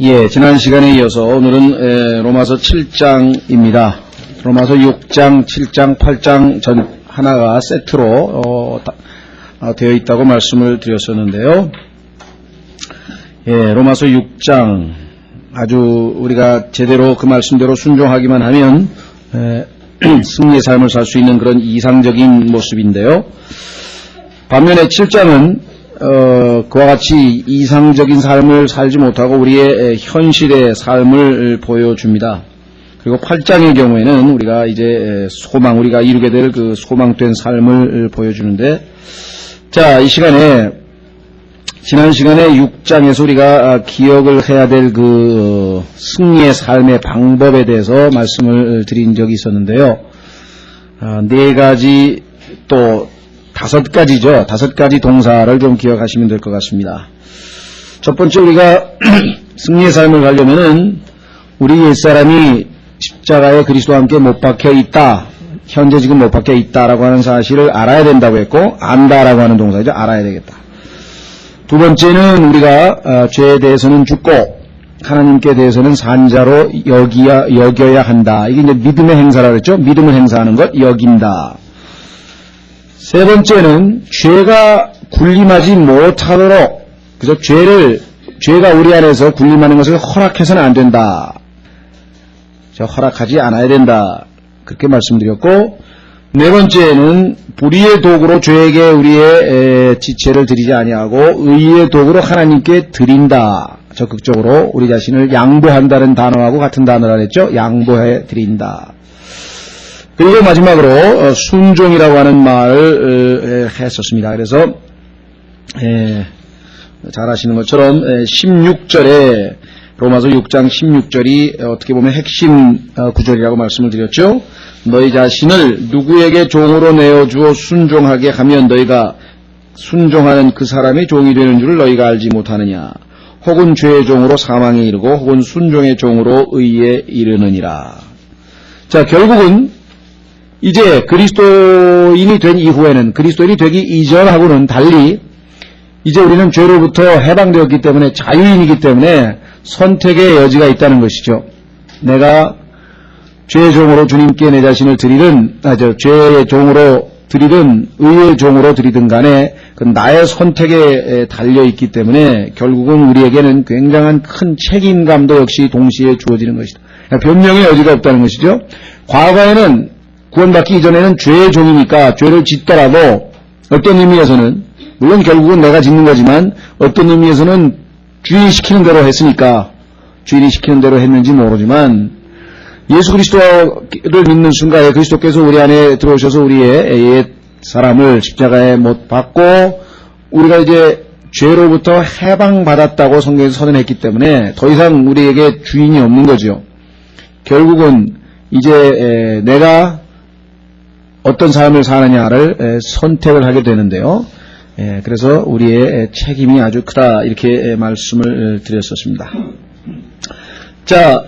예, 지난 시간에 이어서 오늘은 로마서 7장입니다. 로마서 6장, 7장, 8장 전 하나가 세트로 되어 있다고 말씀을 드렸었는데요. 예, 로마서 6장 아주 우리가 제대로 그 말씀대로 순종하기만 하면 승리의 삶을 살 수 있는 그런 이상적인 모습인데요. 반면에 7장은 그와 같이 이상적인 삶을 살지 못하고 우리의 현실의 삶을 보여줍니다. 그리고 8장의 경우에는 우리가 이제 우리가 이루게 될 그 소망된 삶을 보여주는데, 자, 이 시간에, 지난 시간에 6장에서 우리가 기억을 해야 될 그 승리의 삶의 방법에 대해서 말씀을 드린 적이 있었는데요. 네 가지 또 5가지죠. 5가지 동사를 좀 기억하시면 될 것 같습니다. 첫 번째, 우리가 승리의 삶을 가려면은 우리 옛사람이 십자가에 그리스도와 함께 못 박혀 있다. 현재 지금 못 박혀 있다라고 하는 사실을 알아야 된다고 했고, 안다라고 하는 동사죠. 알아야 되겠다. 두 번째는 우리가 죄에 대해서는 죽고 하나님께 대해서는 산자로 여겨야 한다. 이게 이제 믿음의 행사라고 했죠. 믿음을 행사하는 것, 여긴다. 세 번째는 죄가 군림하지 못하도록, 그래서 죄가 우리 안에서 군림하는 것을 허락해서는 안 된다. 허락하지 않아야 된다. 그렇게 말씀드렸고, 네 번째는 불의의 도구로 죄에게 우리의 지체를 드리지 아니하고 의의 도구로 하나님께 드린다. 적극적으로 우리 자신을 양보한다는 단어하고 같은 단어라 했죠. 양보해 드린다. 그리고 마지막으로 순종이라고 하는 말을 했었습니다. 그래서 잘 아시는 것처럼 16절에 로마서 6장 16절이 어떻게 보면 핵심 구절이라고 말씀을 드렸죠. 너희 자신을 누구에게 종으로 내어주어 순종하게 하면 너희가 순종하는 그 사람이 종이 되는 줄을 너희가 알지 못하느냐. 혹은 죄의 종으로 사망에 이르고 혹은 순종의 종으로 의에 이르느니라. 자, 결국은 이제 그리스도인이 된 이후에는, 그리스도인이 되기 이전하고는 달리 이제 우리는 죄로부터 해방되었기 때문에 자유인이기 때문에 선택의 여지가 있다는 것이죠. 내가 죄의 종으로 주님께 내 자신을 드리든, 죄의 종으로 드리든 의의 종으로 드리든 간에 그 나의 선택에 달려있기 때문에 결국은 우리에게는 굉장한 큰 책임감도 역시 동시에 주어지는 것이다. 변명의 여지가 없다는 것이죠. 과거에는 구원받기 이전에는 죄의 종이니까 죄를 짓더라도 어떤 의미에서는, 물론 결국은 내가 짓는 거지만 어떤 의미에서는 주인이 시키는 대로 했으니까, 주인이 시키는 대로 했는지 모르지만 예수 그리스도를 믿는 순간에 그리스도께서 우리 안에 들어오셔서 우리의 옛 사람을 십자가에 못 박고 우리가 이제 죄로부터 해방받았다고 성경에서 선언했기 때문에 더 이상 우리에게 주인이 없는 거죠. 결국은 이제 내가 어떤 삶을 사느냐를 선택을 하게 되는데요. 그래서 우리의 책임이 아주 크다, 이렇게 말씀을 드렸었습니다. 자,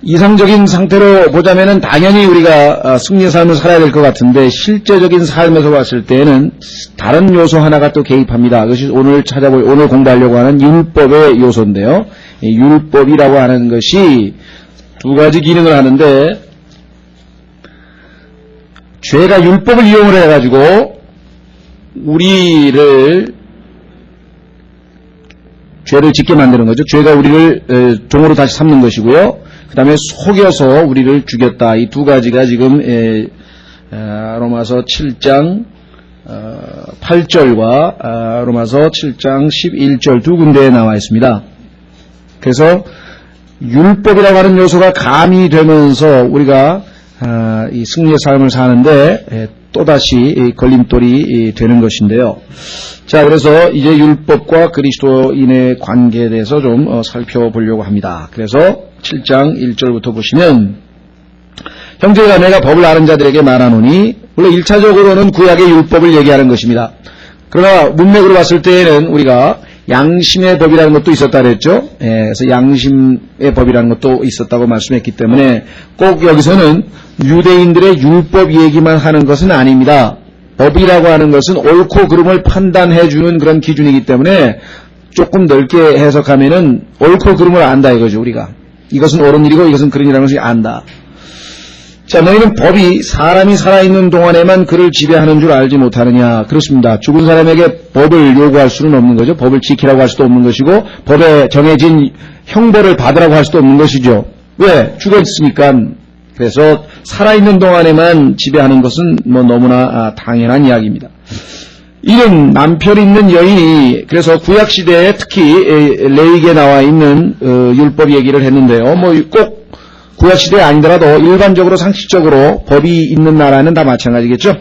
이상적인 상태로 보자면은 당연히 우리가 승리의 삶을 살아야 될 것 같은데, 실제적인 삶에서 봤을 때는 다른 요소 하나가 또 개입합니다. 그것이 오늘 공부하려고 하는 율법의 요소인데요. 이 율법이라고 하는 것이 두 가지 기능을 하는데, 죄가 율법을 이용을 해가지고 우리를 죄를 짓게 만드는 거죠. 죄가 우리를 종으로 다시 삼는 것이고요. 그 다음에 속여서 우리를 죽였다. 이 두 가지가 지금 로마서 7장 8절과 로마서 7장 11절 두 군데에 나와 있습니다. 그래서 율법이라고 하는 요소가 가미되면서 우리가 이 승리의 삶을 사는데 또다시 걸림돌이 되는 것인데요. 자, 그래서 이제 율법과 그리스도인의 관계에 대해서 좀 살펴보려고 합니다. 그래서 7장 1절부터 보시면, 형제가 내가 법을 아는 자들에게 말하노니, 물론 1차적으로는 구약의 율법을 얘기하는 것입니다. 그러나 문맥으로 봤을 때에는 우리가 양심의 법이라는 것도 있었다 그랬죠. 그래서 양심의 법이라는 것도 있었다고 말씀했기 때문에 꼭 여기서는 유대인들의 율법 얘기만 하는 것은 아닙니다. 법이라고 하는 것은 옳고 그름을 판단해 주는 그런 기준이기 때문에 조금 넓게 해석하면은 옳고 그름을 안다 이거죠, 우리가. 이것은 옳은 일이고 이것은 그런 일이라는 것을 안다. 자, 너희는 법이 사람이 살아있는 동안에만 그를 지배하는 줄 알지 못하느냐. 그렇습니다. 죽은 사람에게 법을 요구할 수는 없는 거죠. 법을 지키라고 할 수도 없는 것이고 법에 정해진 형벌을 받으라고 할 수도 없는 것이죠. 왜? 죽었으니까. 그래서 살아있는 동안에만 지배하는 것은 뭐 너무나 당연한 이야기입니다. 이런 남편 있는 여인이 그래서 구약시대에 특히 레위기에 나와 있는 율법 얘기를 했는데요. 뭐 꼭 구약시대에 아니더라도 일반적으로 상식적으로 법이 있는 나라는 다 마찬가지겠죠.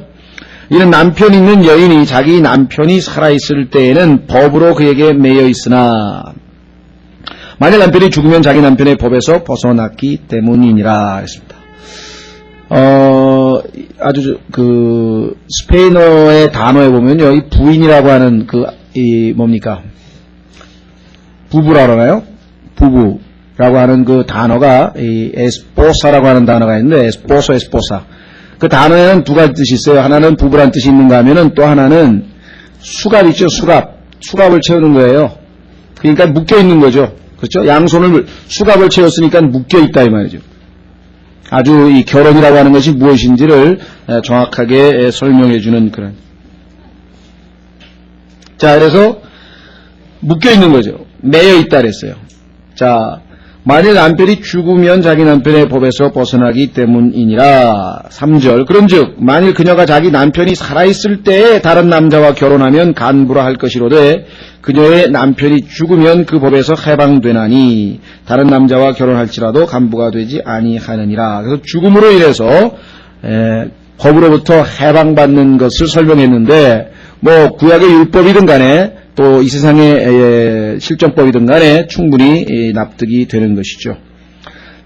이런 남편 있는 여인이 자기 남편이 살아있을 때에는 법으로 그에게 매여 있으나 만약 남편이 죽으면 자기 남편의 법에서 벗어났기 때문이니라 했습니다. 아주 스페인어의 단어에 보면요, 이 부인이라고 하는 뭡니까? 부부라고 하나요? 부부라고 하는 그 단어가 이 에스포사라고 하는 단어가 있는데 에스포사. 그 단어에는 두 가지 뜻이 있어요. 하나는 부부란 뜻이 있는가 하면은 또 하나는 수갑 있죠, 수갑을 채우는 거예요. 그러니까 묶여 있는 거죠. 그렇죠? 양손을 수갑을 채웠으니까 묶여 있다 이 말이죠. 아주 이 결혼이라고 하는 것이 무엇인지를 정확하게 설명해 주는 그런. 자, 그래서 묶여 있는 거죠. 매여 있다 그랬어요. 자, 만일 남편이 죽으면 자기 남편의 법에서 벗어나기 때문이니라. 3절. 그런즉 만일 그녀가 자기 남편이 살아있을 때에 다른 남자와 결혼하면 간부라 할 것이로되 그녀의 남편이 죽으면 그 법에서 해방되나니 다른 남자와 결혼할지라도 간부가 되지 아니하느니라. 그래서 죽음으로 인해서 법으로부터 해방받는 것을 설명했는데 뭐 구약의 율법이든 간에 또 이 세상의 실정법이든 간에 충분히 납득이 되는 것이죠.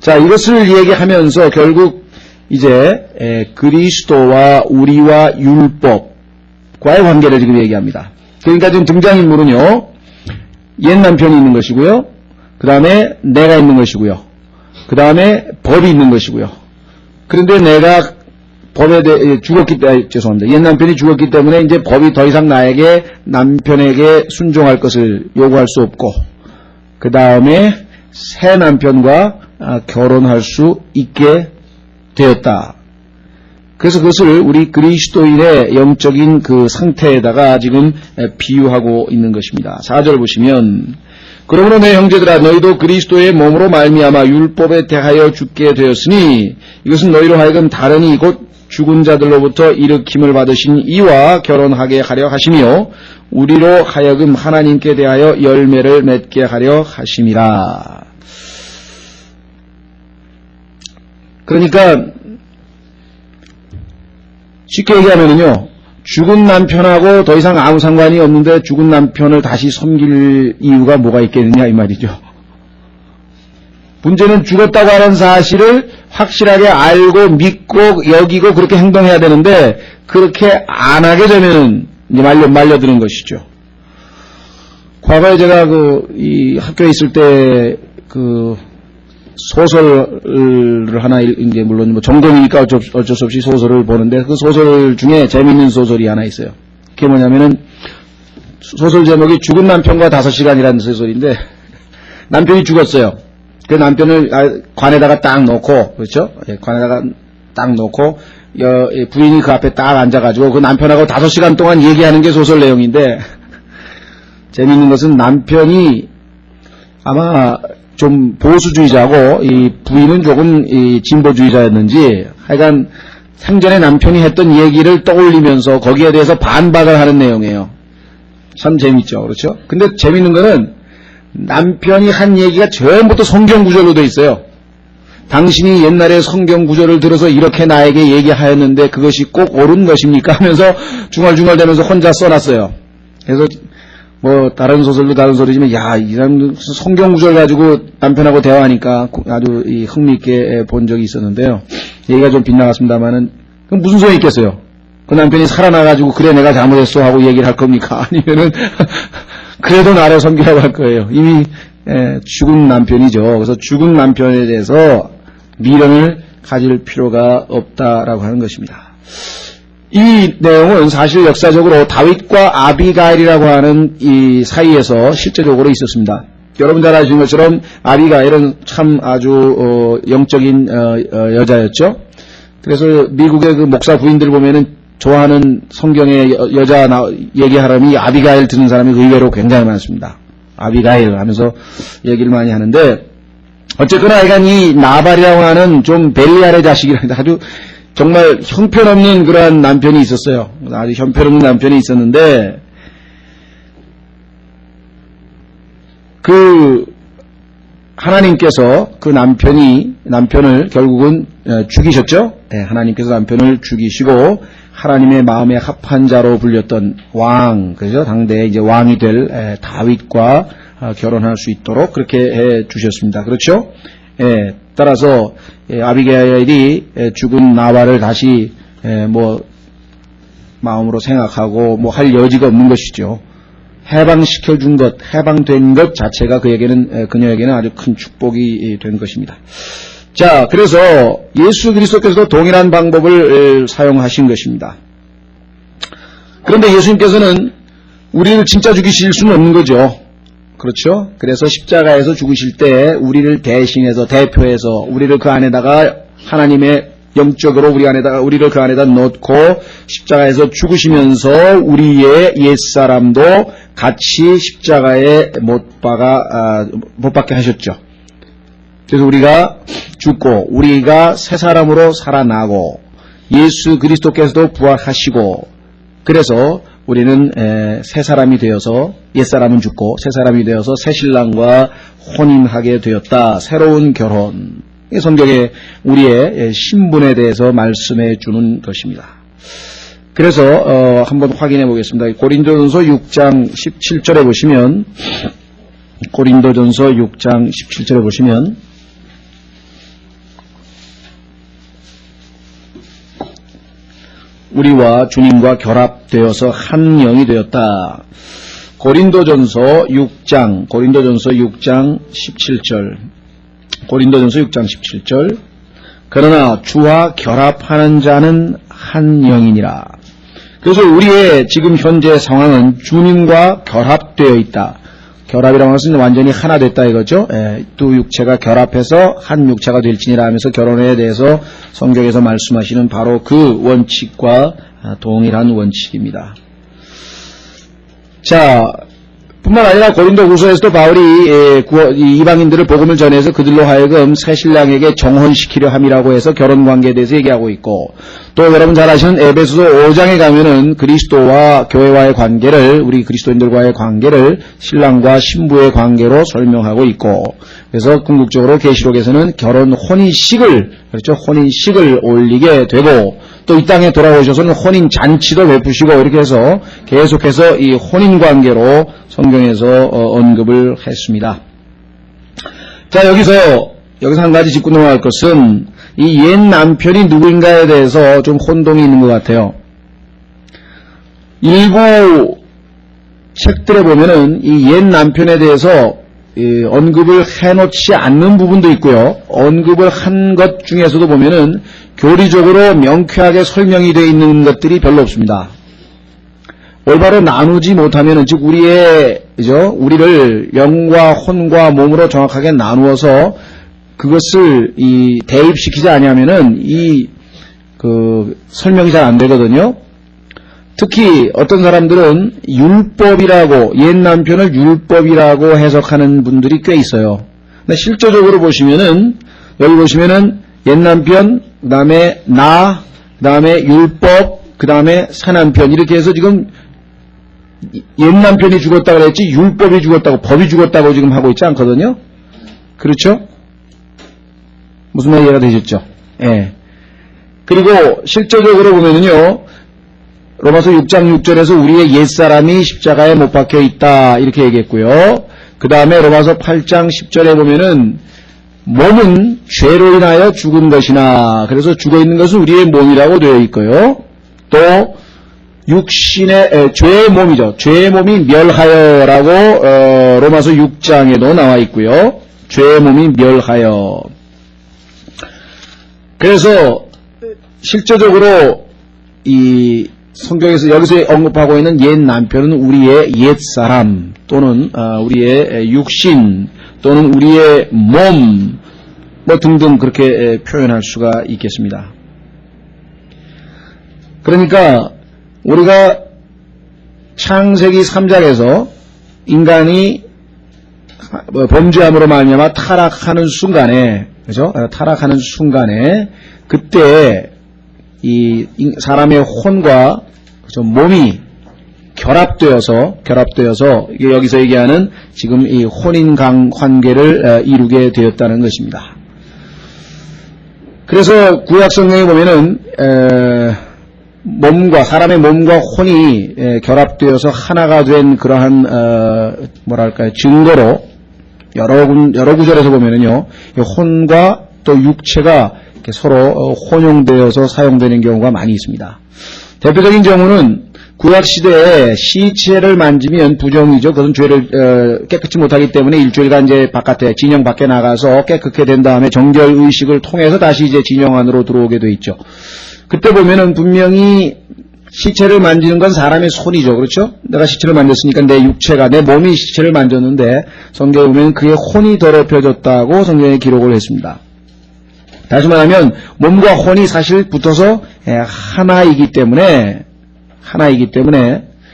자, 이것을 얘기하면서 결국 이제 그리스도와 우리와 율법과의 관계를 지금 얘기합니다. 그러니까 지금 등장인물은요, 옛 남편이 있는 것이고요, 그 다음에 내가 있는 것이고요, 그 다음에 법이 있는 것이고요. 그런데 내가 법에 대해 죽었기 때문에, 죄송합니다. 옛 남편이 죽었기 때문에 이제 법이 더 이상 나에게 남편에게 순종할 것을 요구할 수 없고, 그 다음에 새 남편과 결혼할 수 있게 되었다. 그래서 그것을 우리 그리스도인의 영적인 그 상태에다가 지금 비유하고 있는 것입니다. 4절 보시면 그러므로 내 형제들아 너희도 그리스도의 몸으로 말미암아 율법에 대하여 죽게 되었으니 이것은 너희로 하여금 다른 이 곧 죽은 자들로부터 일으킴을 받으신 이와 결혼하게 하려 하시며 우리로 하여금 하나님께 대하여 열매를 맺게 하려 하심이라. 그러니까 쉽게 얘기하면요, 죽은 남편하고 더 이상 아무 상관이 없는데 죽은 남편을 다시 섬길 이유가 뭐가 있겠느냐 이 말이죠. 문제는 죽었다고 하는 사실을 확실하게 알고 믿고 여기고 그렇게 행동해야 되는데 그렇게 안 하게 되면 이제 말려드는 것이죠. 과거에 제가 이 학교에 있을 때 소설을 하나 이제 물론 뭐 전공이니까 어쩔 수 없이 소설을 보는데 그 소설 중에 재미있는 소설이 하나 있어요. 그게 뭐냐면은 소설 제목이 죽은 남편과 5시간이라는 소설인데 남편이 죽었어요. 그 남편을 관에다가 딱 놓고, 그렇죠? 관에다가 딱 놓고 부인이 그 앞에 딱 앉아가지고 그 남편하고 5시간 동안 얘기하는 게 소설 내용인데 재미있는 것은 남편이 아마 좀 보수주의자고 이 부인은 조금 진보주의자였는지 하여간 생전에 남편이 했던 얘기를 떠올리면서 거기에 대해서 반박을 하는 내용이에요. 참 재밌죠. 그렇죠? 근데 재밌는 거는 남편이 한 얘기가 전부터 성경 구절로 돼 있어요. 당신이 옛날에 성경 구절을 들어서 이렇게 나에게 얘기하였는데 그것이 꼭 옳은 것입니까? 하면서 중얼중얼 대면서 혼자 써놨어요. 그래서 뭐 다른 소설도 다른 소리지만 이 사람 성경 구절 가지고 남편하고 대화하니까 아주 흥미있게 본 적이 있었는데요. 얘기가 좀 빗나갔습니다만은 그럼 무슨 소용이 있겠어요? 그 남편이 살아나가지고 그래 내가 잘못했어 하고 얘기를 할 겁니까? 아니면은 그래도 나를 섬기라고 할 거예요. 이미 죽은 남편이죠. 그래서 죽은 남편에 대해서 미련을 가질 필요가 없다라고 하는 것입니다. 이 내용은 사실 역사적으로 다윗과 아비가일이라고 하는 이 사이에서 실제적으로 있었습니다. 여러분 잘 아시는 것처럼 아비가일은 참 아주 영적인 여자였죠. 그래서 미국의 그 목사 부인들 보면은 좋아하는 성경의 여자 얘기하라면 아비가일 듣는 사람이 의외로 굉장히 많습니다. 아비가일 하면서 얘기를 많이 하는데, 어쨌거나 하여간 이 나발이라고 하는 좀 벨리알의 자식이라 아주 정말 형편없는 그러한 남편이 있었어요. 아주 형편없는 남편이 있었는데, 그 하나님께서 그 남편을 결국은 죽이셨죠. 네, 하나님께서 남편을 죽이시고 하나님의 마음에 합한 자로 불렸던 왕, 그죠? 당대에 이제 왕이 될 다윗과 결혼할 수 있도록 그렇게 해 주셨습니다. 그렇죠? 예, 따라서 아비게일이 죽은 나발을 다시 마음으로 생각하고 할 여지가 없는 것이죠. 해방시켜준 것, 해방된 것 자체가 그녀에게는 아주 큰 축복이 된 것입니다. 자, 그래서 예수 그리스도께서도 동일한 방법을 사용하신 것입니다. 그런데 예수님께서는 우리를 진짜 죽이실 수는 없는 거죠. 그렇죠? 그래서 십자가에서 죽으실 때 우리를 대신해서, 대표해서 우리를 그 안에다가 하나님의 영적으로 우리를 그 안에다 넣고 십자가에서 죽으시면서 우리의 옛사람도 같이 십자가에 못 박게 하셨죠. 그래서 우리가 죽고 우리가 새 사람으로 살아나고 예수 그리스도께서도 부활하시고, 그래서 우리는 새 사람이 되어서, 옛사람은 죽고 새 사람이 되어서 새 신랑과 혼인하게 되었다. 새로운 결혼. 성경에 우리의 신분에 대해서 말씀해 주는 것입니다. 그래서 한번 확인해 보겠습니다. 고린도전서 6장 17절에 보시면, 고린도전서 6장 17절에 보시면 우리와 주님과 결합되어서 한 영이 되었다. 고린도전서 6장 17절. 고린도전서 6장 17절. 그러나 주와 결합하는 자는 한 영이니라. 그래서 우리의 지금 현재 상황은 주님과 결합되어 있다. 결합이라고 하는 것은 완전히 하나 됐다 이거죠. 두 육체가 결합해서 한 육체가 될지니라 하면서 결혼에 대해서 성경에서 말씀하시는 바로 그 원칙과 동일한 원칙입니다. 자, 뿐만 아니라 고린도후서에서도 바울이 이방인들을 복음을 전해서 그들로 하여금 새 신랑에게 정혼시키려 함이라고 해서 결혼관계에 대해서 얘기하고 있고, 또 여러분 잘 아시는 에베소서 5장에 가면은 그리스도와 교회와의 관계를, 우리 그리스도인들과의 관계를 신랑과 신부의 관계로 설명하고 있고, 그래서 궁극적으로 계시록에서는 결혼 혼인식을, 그렇죠, 혼인식을 올리게 되고, 또 이 땅에 돌아오셔서는 혼인 잔치도 베푸시고, 이렇게 해서 계속해서 이 혼인 관계로 성경에서 언급을 했습니다. 자, 여기서 한 가지 짚고 넘어갈 것은 이 옛 남편이 누구인가에 대해서 좀 혼동이 있는 것 같아요. 일부 책들에 보면은 이 옛 남편에 대해서 언급을 해놓지 않는 부분도 있고요. 언급을 한 것 중에서도 보면은 교리적으로 명쾌하게 설명이 되어 있는 것들이 별로 없습니다. 올바로 나누지 못하면은, 즉 우리를 영과 혼과 몸으로 정확하게 나누어서 그것을 대입시키지 아니하면은 설명이 잘 안 되거든요. 특히 어떤 사람들은 율법이라고, 옛 남편을 율법이라고 해석하는 분들이 꽤 있어요. 근데 실제적으로 보시면은, 여기 보시면은 옛 남편, 그 다음에 그 다음에 율법, 그 다음에 새 남편, 이렇게 해서 지금 옛 남편이 죽었다고 그랬지 율법이 죽었다고, 법이 죽었다고 지금 하고 있지 않거든요. 그렇죠? 무슨 말 이해가 되셨죠? 예. 그리고 실제적으로 보면은요, 로마서 6장 6절에서 우리의 옛사람이 십자가에 못 박혀 있다, 이렇게 얘기했고요. 그 다음에 로마서 8장 10절에 보면은 몸은 죄로 인하여 죽은 것이나, 그래서 죽어 있는 것은 우리의 몸이라고 되어 있고요. 또 죄의 몸이죠. 죄의 몸이 멸하여라고 로마서 6장에도 나와 있고요. 죄의 몸이 멸하여. 그래서 실제적으로 이 성경에서 여기서 언급하고 있는 옛 남편은 우리의 옛 사람 또는 우리의 육신 또는 우리의 몸 뭐 등등 그렇게 표현할 수가 있겠습니다. 그러니까 우리가 창세기 3장에서 인간이 범죄함으로 말미암아 타락하는 순간에, 그죠? 타락하는 순간에 그때 이 사람의 혼과 그죠? 몸이 결합되어서 이게 여기서 얘기하는 지금 이 혼인강 관계를 이루게 되었다는 것입니다. 그래서 구약 성경에 보면은 사람의 몸과 혼이 결합되어서 하나가 된 그러한 뭐랄까요, 증거로 여러 구절에서 보면은요, 혼과 또 육체가 이렇게 서로 혼용되어서 사용되는 경우가 많이 있습니다. 대표적인 경우는 구약 시대에 시체를 만지면 부정이죠. 그것은 죄를 깨끗이 못하기 때문에 일주일간 이제 바깥에 진영 밖에 나가서 깨끗게 된 다음에 정결 의식을 통해서 다시 이제 진영 안으로 들어오게 돼 있죠. 그때 보면은 분명히 시체를 만지는 건 사람의 손이죠. 그렇죠? 내가 시체를 만졌으니까 내 육체가, 내 몸이 시체를 만졌는데 성경에 보면 그의 혼이 더럽혀졌다고 성경에 기록을 했습니다. 다시 말하면 몸과 혼이 사실 붙어서 하나이기 때문에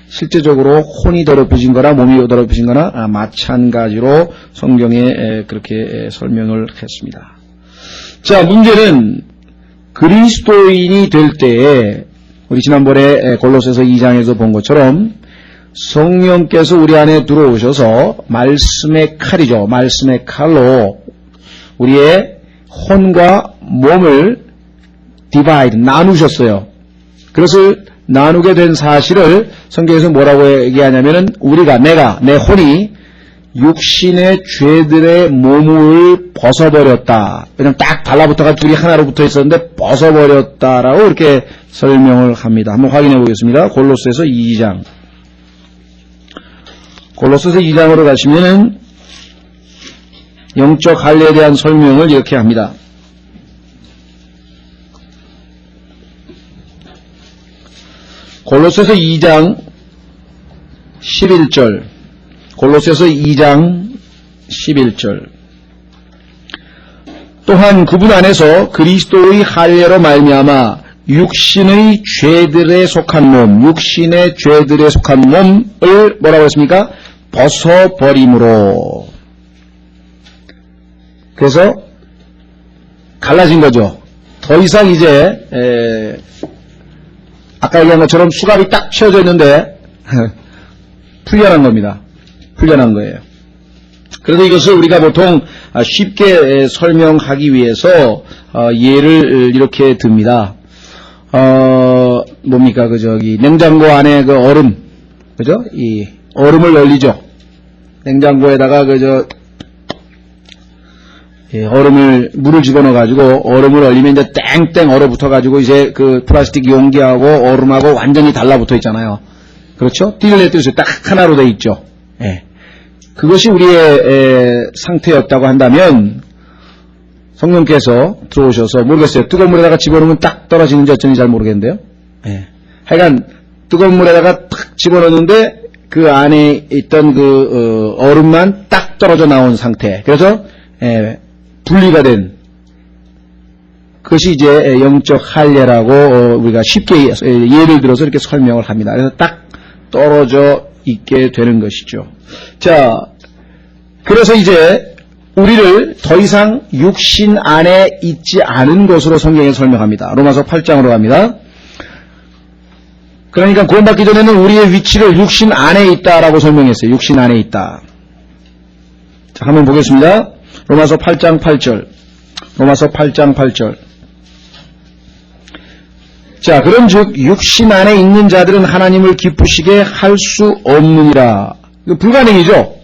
실제적으로 혼이 더럽혀진 거나 몸이 더럽혀진 거나 마찬가지로 성경에 그렇게 설명을 했습니다. 자, 문제는 그리스도인이 될 때에 우리 지난번에 골로새서 2장에서 본 것처럼 성령께서 우리 안에 들어오셔서 말씀의 칼이죠. 말씀의 칼로 우리의 혼과 몸을 나누셨어요. 그것을 나누게 된 사실을 성경에서 뭐라고 얘기하냐면은 내 혼이 육신의 죄들의 몸을 벗어버렸다. 그냥 딱 달라붙어가 둘이 하나로 붙어 있었는데 벗어버렸다라고 이렇게 설명을 합니다. 한번 확인해 보겠습니다. 골로새서 2장. 골로새서 2장으로 가시면은 영적 할례에 대한 설명을 이렇게 합니다. 골로새서 2장 11절. 골로새서 2장 11절. 또한 그분 안에서 그리스도의 할례로 말미암아 육신의 죄들에 속한 몸을 뭐라고 했습니까? 벗어버림으로. 그래서 갈라진 거죠. 더 이상 이제 아까 얘기한 것처럼 수갑이 딱 채워져 있는데 풀려난 겁니다. 풀려난 거예요. 그래서 이것을 우리가 보통 쉽게 설명하기 위해서 예를 이렇게 듭니다. 뭡니까? 냉장고 안에 그 얼음, 그죠? 이 얼음을 얼리죠. 냉장고에다가 물을 집어넣어가지고 얼음을 얼리면 이제 땡땡 얼어붙어가지고 이제 그 플라스틱 용기하고 얼음하고 완전히 달라붙어 있잖아요. 그렇죠? 띠를 떼서 딱 하나로 돼 있죠. 예. 그것이 우리의 상태였다고 한다면 성령께서 들어오셔서 모르겠어요. 뜨거운 물에다가 집어넣으면 딱 떨어지는지 어쩐지 잘 모르겠는데요. 예. 하여간 뜨거운 물에다가 탁 집어넣는데 그 안에 있던 그 얼음만 딱 떨어져 나온 상태. 그래서 분리가 된 그것이 이제 영적 할례라고 우리가 쉽게 예를 들어서 이렇게 설명을 합니다. 그래서 딱 떨어져 있게 되는 것이죠. 자, 그래서 이제 우리를 더 이상 육신 안에 있지 않은 것으로 성경에 설명합니다. 로마서 8장으로 갑니다. 그러니까 구원받기 전에는 우리의 위치를 육신 안에 있다라고 설명했어요. 육신 안에 있다. 자, 한번 보겠습니다. 로마서 8장 8절. 로마서 8장 8절. 자, 그런즉 육신 안에 있는 자들은 하나님을 기쁘시게 할 수 없느니라. 이거 불가능이죠.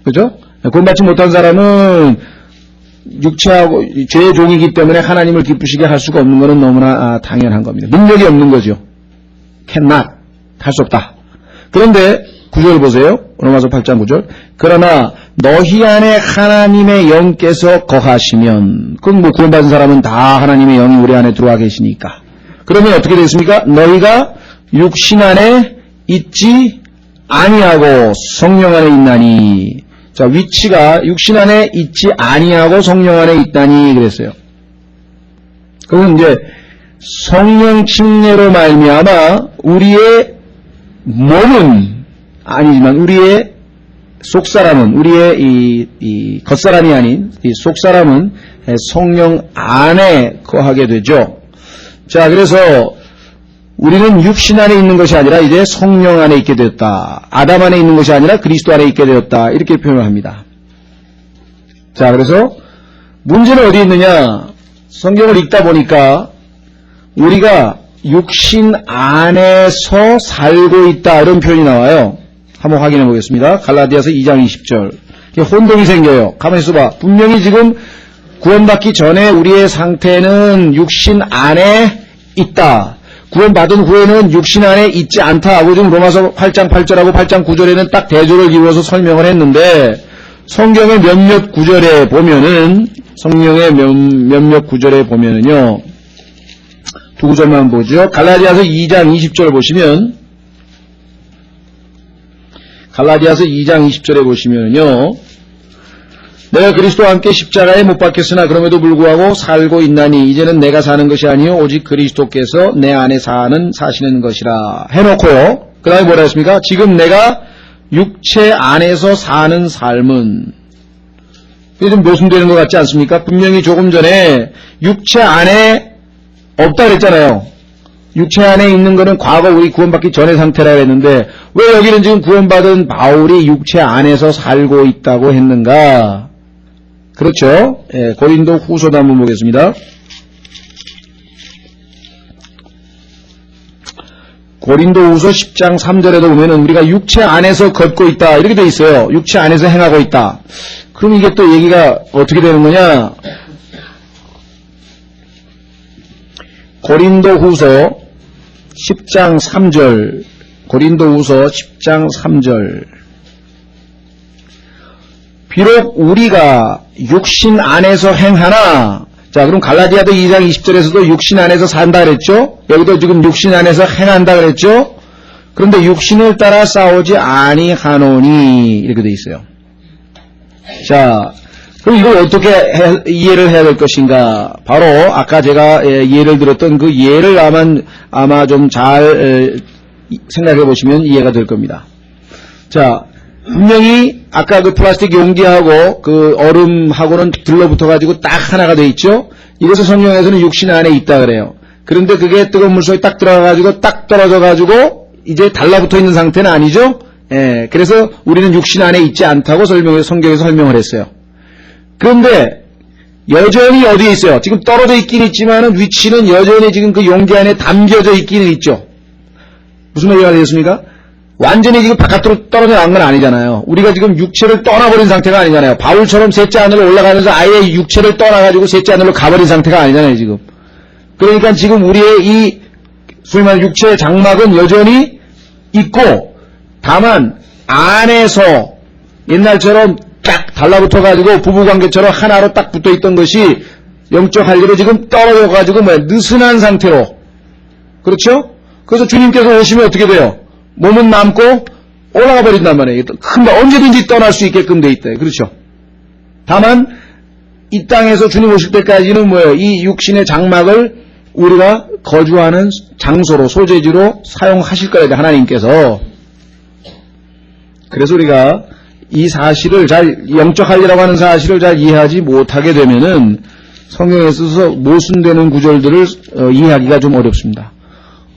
그죠? 구원받지 못한 사람은 육체하고 죄의 종이기 때문에 하나님을 기쁘시게 할 수가 없는 것은 너무나 당연한 겁니다. 능력이 없는 거죠. cannot. 할 수 없다. 그런데 9절 보세요. 로마서 8장 9절. 그러나 너희 안에 하나님의 영께서 거하시면, 그럼 뭐 구원받은 사람은 다 하나님의 영이 우리 안에 들어와 계시니까. 그러면 어떻게 되겠습니까? 너희가 육신 안에 있지 아니하고 성령 안에 있나니. 자, 위치가 육신 안에 있지 아니하고 성령 안에 있다니 그랬어요. 그건 이제 성령 침례로 말미암아 우리의 몸은 아니지만 우리의 속사람은, 우리의 이 겉사람이 아닌 이 속사람은 성령 안에 거하게 되죠. 자, 그래서 우리는 육신 안에 있는 것이 아니라 이제 성령 안에 있게 되었다. 아담 안에 있는 것이 아니라 그리스도 안에 있게 되었다. 이렇게 표현을 합니다. 자, 그래서 문제는 어디 있느냐? 성경을 읽다 보니까 우리가 육신 안에서 살고 있다 이런 표현이 나와요. 한번 확인해 보겠습니다. 갈라디아서 2장 20절. 혼동이 생겨요. 가만히 있어봐. 분명히 지금 구원받기 전에 우리의 상태는 육신 안에 있다. 구원받은 후에는 육신 안에 있지 않다 하고 지금 로마서 8장 8절하고 8장 9절에는 딱 대조를 이루어서 설명을 했는데 성경의 몇몇 구절에 보면은 성령의 몇몇 구절에 보면은요. 두 구절만 보죠. 갈라디아서 2장 20절 보시면 갈라디아서 2장 20절에 보시면요. 내가 그리스도와 함께 십자가에 못 박혔으나 그럼에도 불구하고 살고 있나니 이제는 내가 사는 것이 아니요 오직 그리스도께서 내 안에 사시는 것이라 해놓고요. 그 다음에 뭐라 했습니까? 지금 내가 육체 안에서 사는 삶은 이게 좀 모순되는 것 같지 않습니까? 분명히 조금 전에 육체 안에 없다 그랬잖아요. 육체 안에 있는 거는 과거 우리 구원받기 전의 상태라 그랬는데 왜 여기는 지금 구원받은 바울이 육체 안에서 살고 있다고 했는가? 그렇죠. 예, 고린도 후서도 한번 보겠습니다. 고린도 후서 10장 3절에도 보면은 우리가 육체 안에서 걷고 있다 이렇게 돼 있어요. 육체 안에서 행하고 있다. 그럼 이게 또 얘기가 어떻게 되는 거냐? 고린도 후서 10장 3절 고린도 후서 10장 3절 비록 우리가 육신 안에서 행하나 자 그럼 갈라디아도 2장 20절에서도 육신 안에서 산다 그랬죠? 여기도 지금 육신 안에서 행한다 그랬죠? 그런데 육신을 따라 싸우지 아니하노니 이렇게 돼 있어요. 자 그럼 이걸 어떻게 이해를 해야 될 것인가? 바로 아까 제가 예를 들었던 그 예를 아마 좀 잘 생각해 보시면 이해가 될 겁니다. 자, 분명히 아까 그 플라스틱 용기하고 그 얼음하고는 들러붙어 가지고 딱 하나가 돼 있죠? 이래서 성경에서는 육신 안에 있다 그래요. 그런데 그게 뜨거운 물속에 딱 들어가 가지고 딱 떨어져 가지고 이제 달라붙어 있는 상태는 아니죠? 예, 그래서 우리는 육신 안에 있지 않다고 성경에서 설명을 했어요. 그런데 여전히 어디에 있어요? 지금 떨어져 있긴 있지만은 위치는 여전히 지금 그 용기 안에 담겨져 있기는 있죠. 무슨 말이가 되겠습니까? 완전히 지금 바깥으로 떨어져 나간 건 아니잖아요. 우리가 지금 육체를 떠나버린 상태가 아니잖아요. 바울처럼 셋째 하늘로 올라가면서 아예 육체를 떠나가지고 셋째 하늘로 가버린 상태가 아니잖아요, 지금. 그러니까 지금 우리의 이 소위 말하는 육체의 장막은 여전히 있고 다만 안에서 옛날처럼 딱 달라붙어가지고 부부관계처럼 하나로 딱 붙어있던 것이 영적 할례로 지금 떨어져가지고 느슨한 상태로 그렇죠? 그래서 주님께서 오시면 어떻게 돼요? 몸은 남고 올라가 버린단 말이에요. 언제든지 떠날 수 있게끔 돼 있다. 그렇죠? 다만 이 땅에서 주님 오실 때까지는 뭐예요? 이 육신의 장막을 우리가 거주하는 장소로 소재지로 사용하실 거예요. 하나님께서. 그래서 우리가 이 사실을 영적 할례라고 하는 사실을 잘 이해하지 못하게 되면은 성경에 있어서 모순되는 구절들을 이해하기가 좀 어렵습니다.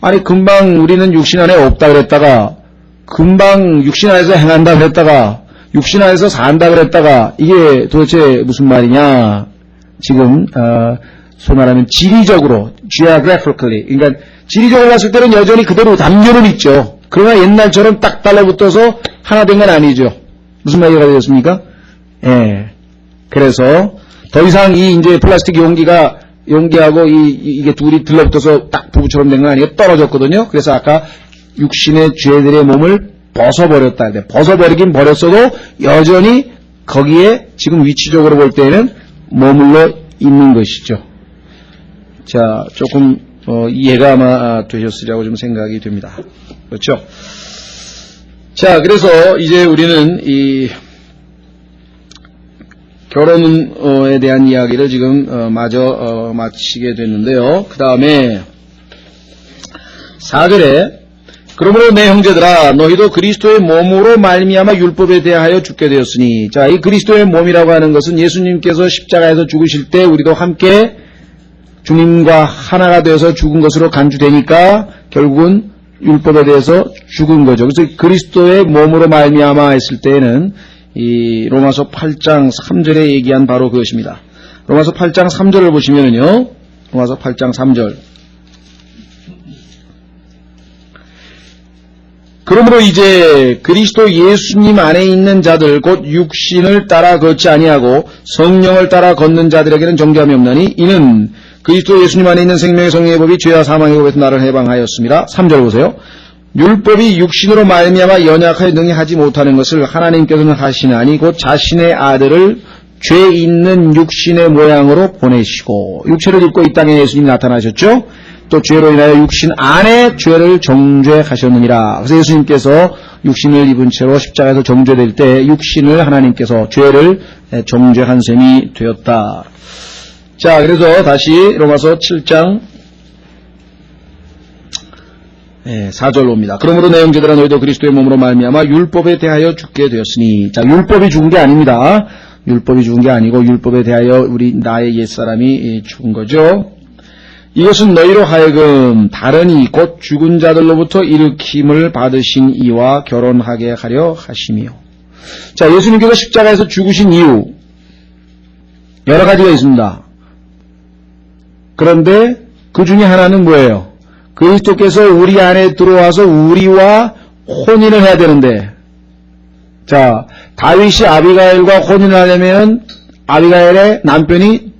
아니 금방 우리는 육신 안에 없다 그랬다가 금방 육신 안에서 행한다 그랬다가 육신 안에서 산다 그랬다가 이게 도대체 무슨 말이냐? 지금 소위 말하면 지리적으로 geographically 그러니까 지리적으로 봤을 때는 여전히 그대로 담겨는 있죠. 그러나 옛날처럼 딱 달라붙어서 하나 된 건 아니죠. 무슨 말이가 되겠습니까? 예. 그래서 더 이상 이 이제 플라스틱 용기하고 이게 둘이 들러붙어서 딱 부부처럼 된 건 아니고 떨어졌거든요. 그래서 아까 육신의 죄들의 몸을 벗어버렸다. 벗어버리긴 버렸어도 여전히 거기에 지금 위치적으로 볼 때는 머물러 있는 것이죠. 자, 조금 이해가 아마 되셨으리라고 좀 생각이 됩니다. 그렇죠? 자, 그래서 이제 우리는 이 결혼에 대한 이야기를 지금 마저 마치게 됐는데요. 그 다음에 4절에 그러므로 내 형제들아 너희도 그리스도의 몸으로 말미암아 율법에 대하여 죽게 되었으니, 자, 이 그리스도의 몸이라고 하는 것은 예수님께서 십자가에서 죽으실 때 우리도 함께 주님과 하나가 되어서 죽은 것으로 간주되니까 결국은 율법에 대해서 죽은 거죠. 그래서 그리스도의 몸으로 말미암아 했을 때에는 이 로마서 8장 3절에 얘기한 바로 그것입니다. 로마서 8장 3절을 보시면은요, 로마서 8장 3절. 그러므로 이제 그리스도 예수님 안에 있는 자들 곧 육신을 따라 걷지 아니하고 성령을 따라 걷는 자들에게는 정죄함이 없나니 이는 그리스도 예수님 안에 있는 생명의 성령의 법이 죄와 사망의 법에서 나를 해방하였습니다. 3절 보세요. 율법이 육신으로 말미암아 연약하여 능히 하지 못하는 것을 하나님께서는 하시나니 곧 자신의 아들을 죄 있는 육신의 모양으로 보내시고, 육체를 입고 이 땅에 예수님이 나타나셨죠. 또 죄로 인하여 육신 안에 죄를 정죄하셨느니라. 그래서 예수님께서 육신을 입은 채로 십자가에서 정죄될 때 육신을 하나님께서 죄를 정죄한 셈이 되었다. 자, 그래서 다시 로마서 7장 4절로 옵니다. 그러므로 내 형제들아 너희도 그리스도의 몸으로 말미암아 율법에 대하여 죽게 되었으니, 자, 율법이 죽은 게 아닙니다. 율법이 죽은 게 아니고 율법에 대하여 나의 옛사람이 죽은 거죠. 이것은 너희로 하여금 다른 이 곧 죽은 자들로부터 일으킴을 받으신 이와 결혼하게 하려 하심이요. 자, 예수님께서 십자가에서 죽으신 이유 여러 가지가 있습니다. 그런데 그 중에 하나는 뭐예요? 그리스도께서 우리 안에 들어와서 우리와 혼인을 해야 되는데, 자, 다윗이 아비가일과 혼인을 하려면 아비가일의 남편이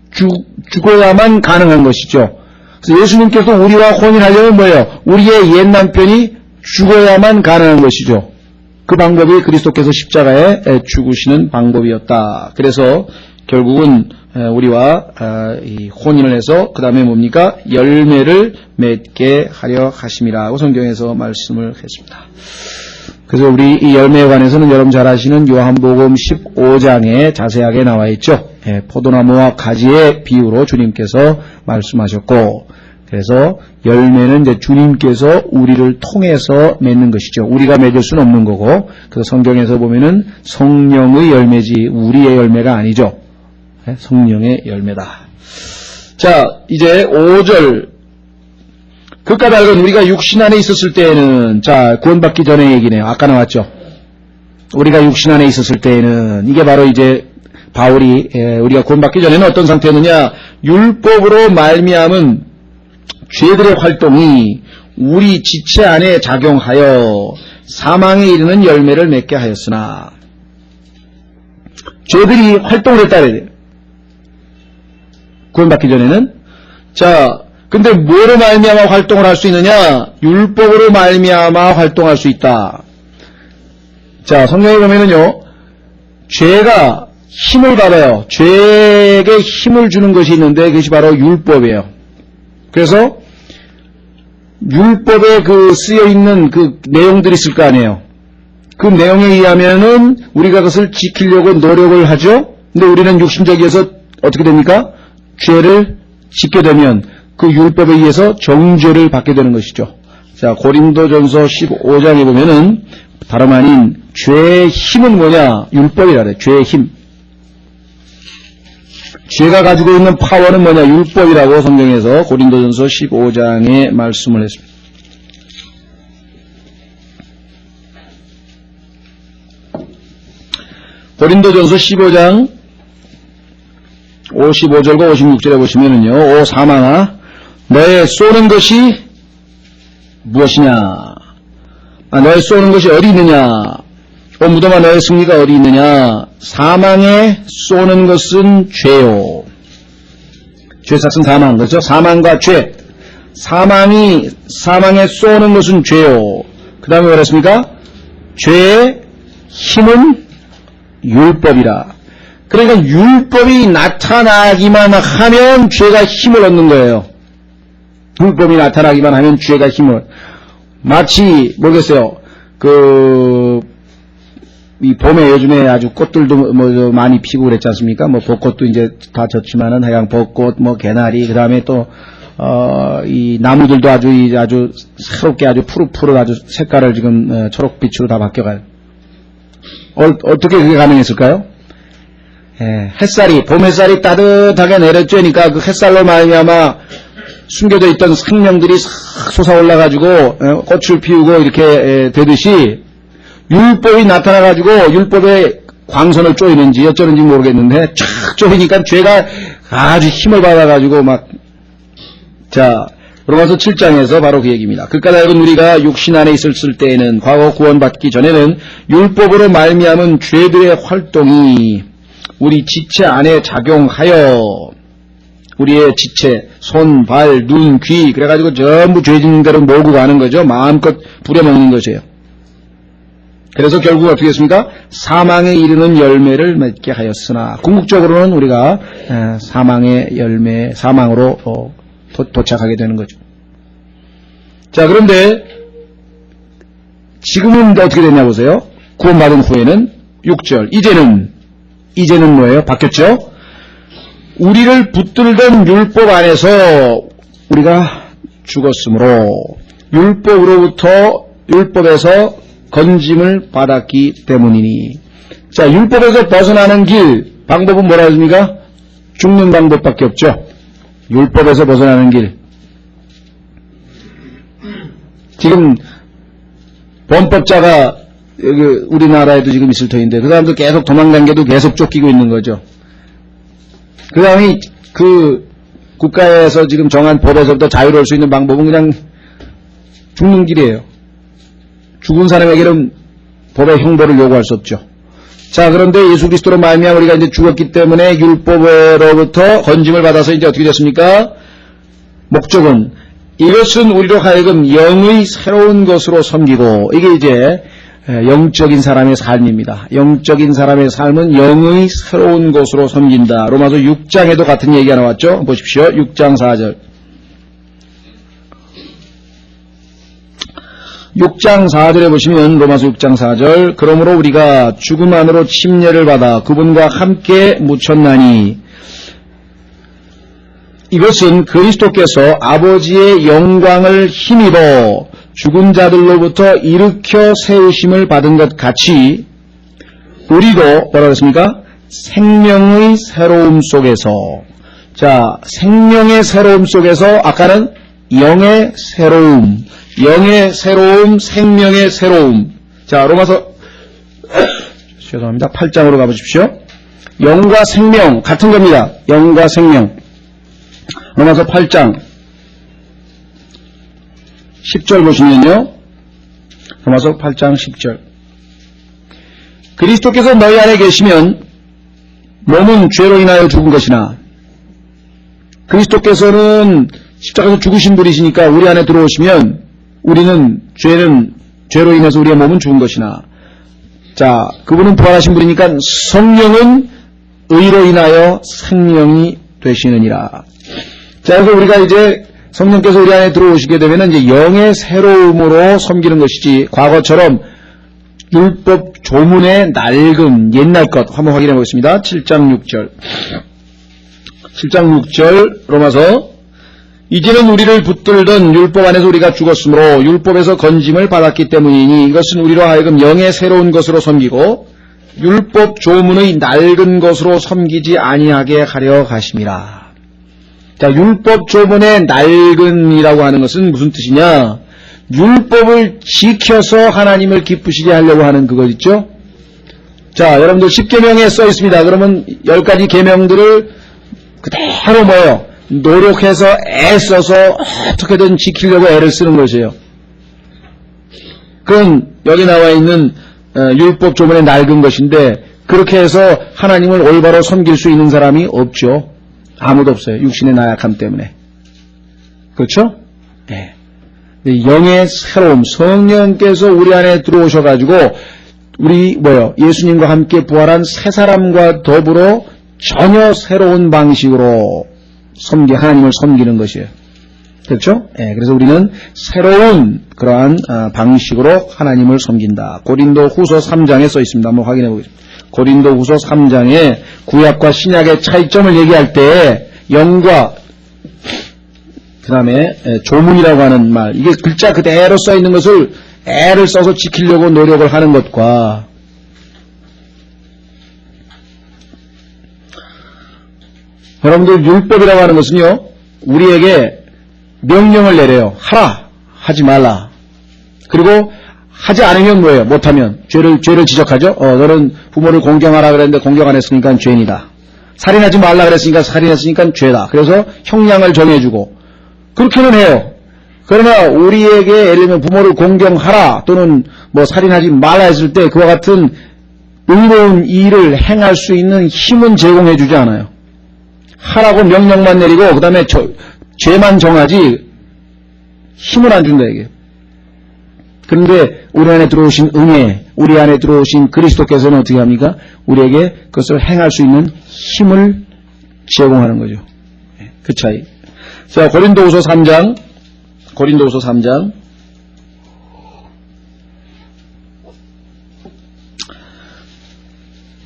죽어야만 가능한 것이죠. 그래서 예수님께서 우리와 혼인하려면 뭐예요? 우리의 옛 남편이 죽어야만 가능한 것이죠. 그 방법이 그리스도께서 십자가에 죽으시는 방법이었다. 그래서 결국은 우리와 이 혼인을 해서 그 다음에 뭡니까? 열매를 맺게 하려 하심이라고 성경에서 말씀을 했습니다. 그래서 우리 이 열매에 관해서는 여러분 잘 아시는 요한복음 15장에 자세하게 나와 있죠. 포도나무와 가지의 비유로 주님께서 말씀하셨고, 그래서 열매는 이제 주님께서 우리를 통해서 맺는 것이죠. 우리가 맺을 수는 없는 거고, 그래서 성경에서 보면은 성령의 열매지 우리의 열매가 아니죠. 성령의 열매다. 자, 이제 5절. 그 까닭은 우리가 육신 안에 있었을 때에는, 자, 구원받기 전의 얘기네요. 아까 나왔죠. 우리가 육신 안에 있었을 때에는, 이게 바로 이제 바울이 우리가 구원받기 전에는 어떤 상태였느냐? 율법으로 말미암은 죄들의 활동이 우리 지체 안에 작용하여 사망에 이르는 열매를 맺게 하였으나, 죄들이 활동을 했다 그래요. 구원받기 전에는. 자, 근데 뭐로 말미암아 활동을 할 수 있느냐? 율법으로 말미암아 활동할 수 있다. 자, 성경에 보면은요, 죄가 힘을 받아요. 죄에게 힘을 주는 것이 있는데 그것이 바로 율법이에요. 그래서 율법에 쓰여 있는 그 내용들이 있을 거 아니에요. 그 내용에 의하면은 우리가 그것을 지키려고 노력을 하죠. 근데 우리는 육신적이어서 어떻게 됩니까? 죄를 짓게 되면 그 율법에 의해서 정죄를 받게 되는 것이죠. 자, 고린도전서 15장에 보면은 다름 아닌 죄의 힘은 뭐냐? 율법이라 그래. 죄의 힘. 죄가 가지고 있는 파워는 뭐냐? 율법이라고 성경에서 고린도전서 15장에 말씀을 했습니다. 고린도전서 15장 55절과 56절에 보시면은요, 오 사망아, 너의 쏘는 것이 무엇이냐? 너의 쏘는 것이 어디 있느냐? 오 무덤아, 너의 승리가 어디 있느냐? 사망에 쏘는 것은 죄요. 죄삭은 사망, 그렇죠? 사망과 죄. 사망에 쏘는 것은 죄요. 그 다음에 뭐라 했습니까? 죄의 힘은 율법이라. 그러니까 율법이 나타나기만 하면 죄가 힘을 얻는 거예요. 율법이 나타나기만 하면 죄가 힘을, 마치 모르겠어요. 이 봄에 요즘에 아주 꽃들도 많이 피고 그랬지 않습니까? 벚꽃도 이제 다 졌지만은 하여간 벚꽃, 개나리, 그 다음에 또 이 나무들도 아주 새롭게 아주 푸릇푸릇 아주 색깔을 지금 초록빛으로 다 바뀌어가요. 어떻게 그게 가능했을까요? 봄 햇살이 따뜻하게 내려쬐니까 그 햇살로 말미암아 숨겨져 있던 생명들이 싹 솟아올라가지고 꽃을 피우고 이렇게 되듯이 율법이 나타나가지고 율법의 광선을 쪼이는지 어쩌는지 모르겠는데 쫙 쪼이니까 죄가 아주 힘을 받아가지고 로마서 7장에서 바로 그 얘기입니다. 그까지 우리가 육신 안에 있었을 때에는 과거 구원받기 전에는 율법으로 말미암은 죄들의 활동이 우리 지체 안에 작용하여 우리의 지체, 손, 발, 눈, 귀 그래가지고 전부 죄 짓는 대로 몰고 가는 거죠. 마음껏 부려먹는 것이에요. 그래서 결국 어떻게 했습니까? 사망에 이르는 열매를 맺게 하였으나 궁극적으로는 우리가 사망의 열매, 사망으로 도착하게 되는 거죠. 자, 그런데 지금은 어떻게 됐냐 보세요. 구원받은 후에는 6절 이제는 뭐예요? 바뀌었죠? 우리를 붙들던 율법 안에서 우리가 죽었으므로 율법에서 건짐을 받았기 때문이니. 자, 율법에서 벗어나는 길 방법은 뭐라 했습니까? 죽는 방법밖에 없죠. 율법에서 벗어나는 길. 지금 범법자가 여기 우리나라에도 지금 있을 터인데 그 사람도 계속 도망다니게도 계속 쫓기고 있는 거죠. 그 다음에 그 국가에서 지금 정한 법에서부터 자유로울 수 있는 방법은 그냥 죽는 길이에요. 죽은 사람에게는 법의 형벌을 요구할 수 없죠. 자, 그런데 예수 그리스도로 말미암아 우리가 이제 죽었기 때문에 율법으로부터 건짐을 받아서 이제 어떻게 됐습니까? 목적은 이것은 우리로 하여금 영의 새로운 것으로 섬기고, 이게 이제 영적인 사람의 삶입니다. 영적인 사람의 삶은 영의 새로운 것으로 섬긴다. 로마서 6장에도 같은 얘기가 나왔죠. 보십시오. 6장 4절. 6장 4절에 보시면 로마서 6장 4절 그러므로 우리가 죽음 안으로 침례를 받아 그분과 함께 묻혔나니 이것은 그리스도께서 아버지의 영광을 힘입어 죽은 자들로부터 일으켜 세우심을 받은 것 같이 우리도 뭐라고 했습니까? 생명의 새로움 속에서, 자, 생명의 새로움 속에서 아까는 영의 새로움, 생명의 새로움. 자, 로마서 죄송합니다. 8장으로 가보십시오. 영과 생명 같은 겁니다. 영과 생명. 로마서 8장 10절 보시면요. 로마서 8장 10절. 그리스도께서 너희 안에 계시면 몸은 죄로 인하여 죽은 것이나, 그리스도께서는 십자가에서 죽으신 분이시니까 우리 안에 들어오시면 죄로 인해서 우리의 몸은 죽은 것이나, 자, 그분은 부활하신 분이니까 성령은 의로 인하여 생명이 되시느니라. 자, 그래서 우리가 이제 성령께서 우리 안에 들어오시게 되면 이제 영의 새로움으로 섬기는 것이지, 과거처럼 율법 조문의 낡은 옛날 것 한번 확인해 보겠습니다. 7장 6절. 7장 6절 로마서 이제는 우리를 붙들던 율법 안에서 우리가 죽었으므로 율법에서 건짐을 받았기 때문이니 이것은 우리로 하여금 영의 새로운 것으로 섬기고 율법 조문의 낡은 것으로 섬기지 아니하게 하려 하심이라. 자, 율법 조문의 낡은이라고 하는 것은 무슨 뜻이냐? 율법을 지켜서 하나님을 기쁘시게 하려고 하는 그거 있죠? 자, 여러분들 10계명에 써 있습니다. 그러면 10가지 계명들을 그대로 뭐예요? 노력해서 애써서 어떻게든 지키려고 애를 쓰는 것이에요. 그건 여기 나와 있는 율법 조문의 낡은 것인데, 그렇게 해서 하나님을 올바로 섬길 수 있는 사람이 없죠. 아무도 없어요. 육신의 나약함 때문에. 그렇죠? 네. 영의 새로움, 성령께서 우리 안에 들어오셔가지고 우리 예수님과 함께 부활한 새 사람과 더불어 전혀 새로운 방식으로 하나님을 섬기는 것이에요. 그렇죠? 예, 그래서 우리는 새로운 그러한 방식으로 하나님을 섬긴다. 고린도 후서 3장에 써 있습니다. 한번 확인해 보겠습니다. 고린도 후서 3장에 구약과 신약의 차이점을 얘기할 때 영과 그 다음에 조문이라고 하는 말, 이게 글자 그대로 써 있는 것을 애를 써서 지키려고 노력을 하는 것과 여러분들 율법이라고 하는 것은요, 우리에게 명령을 내려요. 하라, 하지 말라. 그리고 하지 않으면 뭐예요? 못하면 죄를 지적하죠. 너는 부모를 공경하라 그랬는데 공경 안 했으니까 죄인이다. 살인하지 말라 그랬으니까 살인했으니까 죄다. 그래서 형량을 정해주고 그렇게는 해요. 그러나 우리에게 예를 들면 부모를 공경하라 또는 뭐 살인하지 말라 했을 때 그와 같은 의로운 일을 행할 수 있는 힘은 제공해주지 않아요. 하라고 명령만 내리고 그 다음에 죄만 정하지 힘을 안 준다 이게. 그런데 우리 안에 들어오신 은혜, 우리 안에 들어오신 그리스도께서는 어떻게 합니까? 우리에게 그것을 행할 수 있는 힘을 제공하는 거죠. 그 차이. 자, 고린도후서 3장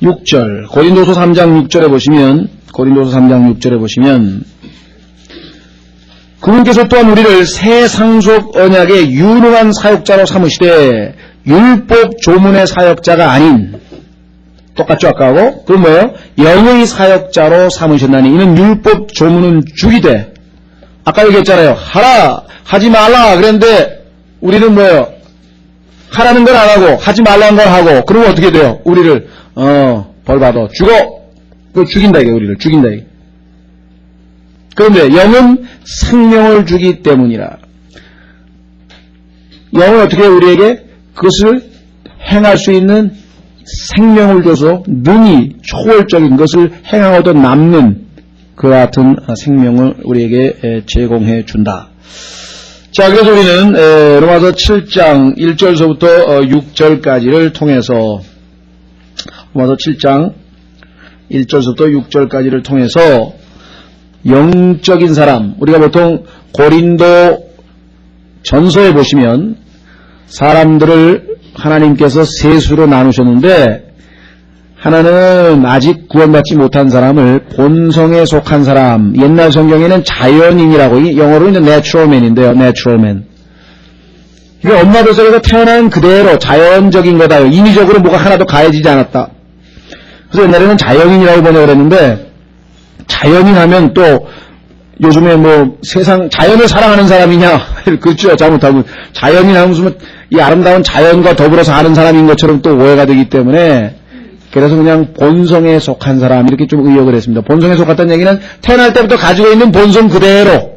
6절, 고린도후서 3장 6절에 보시면 그분께서 또한 우리를 새 상속 언약의 유능한 사역자로 삼으시되 율법 조문의 사역자가 아닌, 똑같죠 아까하고? 그건 뭐예요? 영의 사역자로 삼으셨나니 이는 율법 조문은 죽이되, 아까 얘기했잖아요. 하라, 하지 말라 그랬는데 우리는 뭐예요? 하라는 걸 안 하고 하지 말라는 걸 하고, 그러면 어떻게 돼요? 우리를 벌 받아 죽어. 그거 죽인다 이게, 우리를 죽인다 이게. 그런데 영은 생명을 주기 때문이라. 영은 어떻게 우리에게 그것을 행할 수 있는 생명을 줘서 능히 초월적인 것을 행하고도 남는 그 같은 생명을 우리에게 제공해 준다. 자, 그래서 우리는 로마서 7장 1절서부터 6절까지를 통해서, 로마서 7장 1절서부터 6절까지를 통해서 영적인 사람, 우리가 보통 고린도 전서에 보시면 사람들을 하나님께서 세 수로 나누셨는데, 하나는 아직 구원받지 못한 사람을 본성에 속한 사람, 옛날 성경에는 자연인이라고, 영어로는 이제 natural man인데요. natural man. 이게 엄마 뱃속에서 태어난 그대로 자연적인 거다. 인위적으로 뭐가 하나도 가해지지 않았다. 그래서 옛날에는 자연인이라고 번역을 했는데, 자연인 하면 또 요즘에 뭐 세상 자연을 사랑하는 사람이냐, 그렇죠. 잘못하면 자연인 하면 무슨 이 아름다운 자연과 더불어 사는 사람인 것처럼 또 오해가 되기 때문에, 그래서 그냥 본성에 속한 사람 이렇게 좀 의역을 했습니다. 본성에 속았다는 얘기는 태어날 때부터 가지고 있는 본성 그대로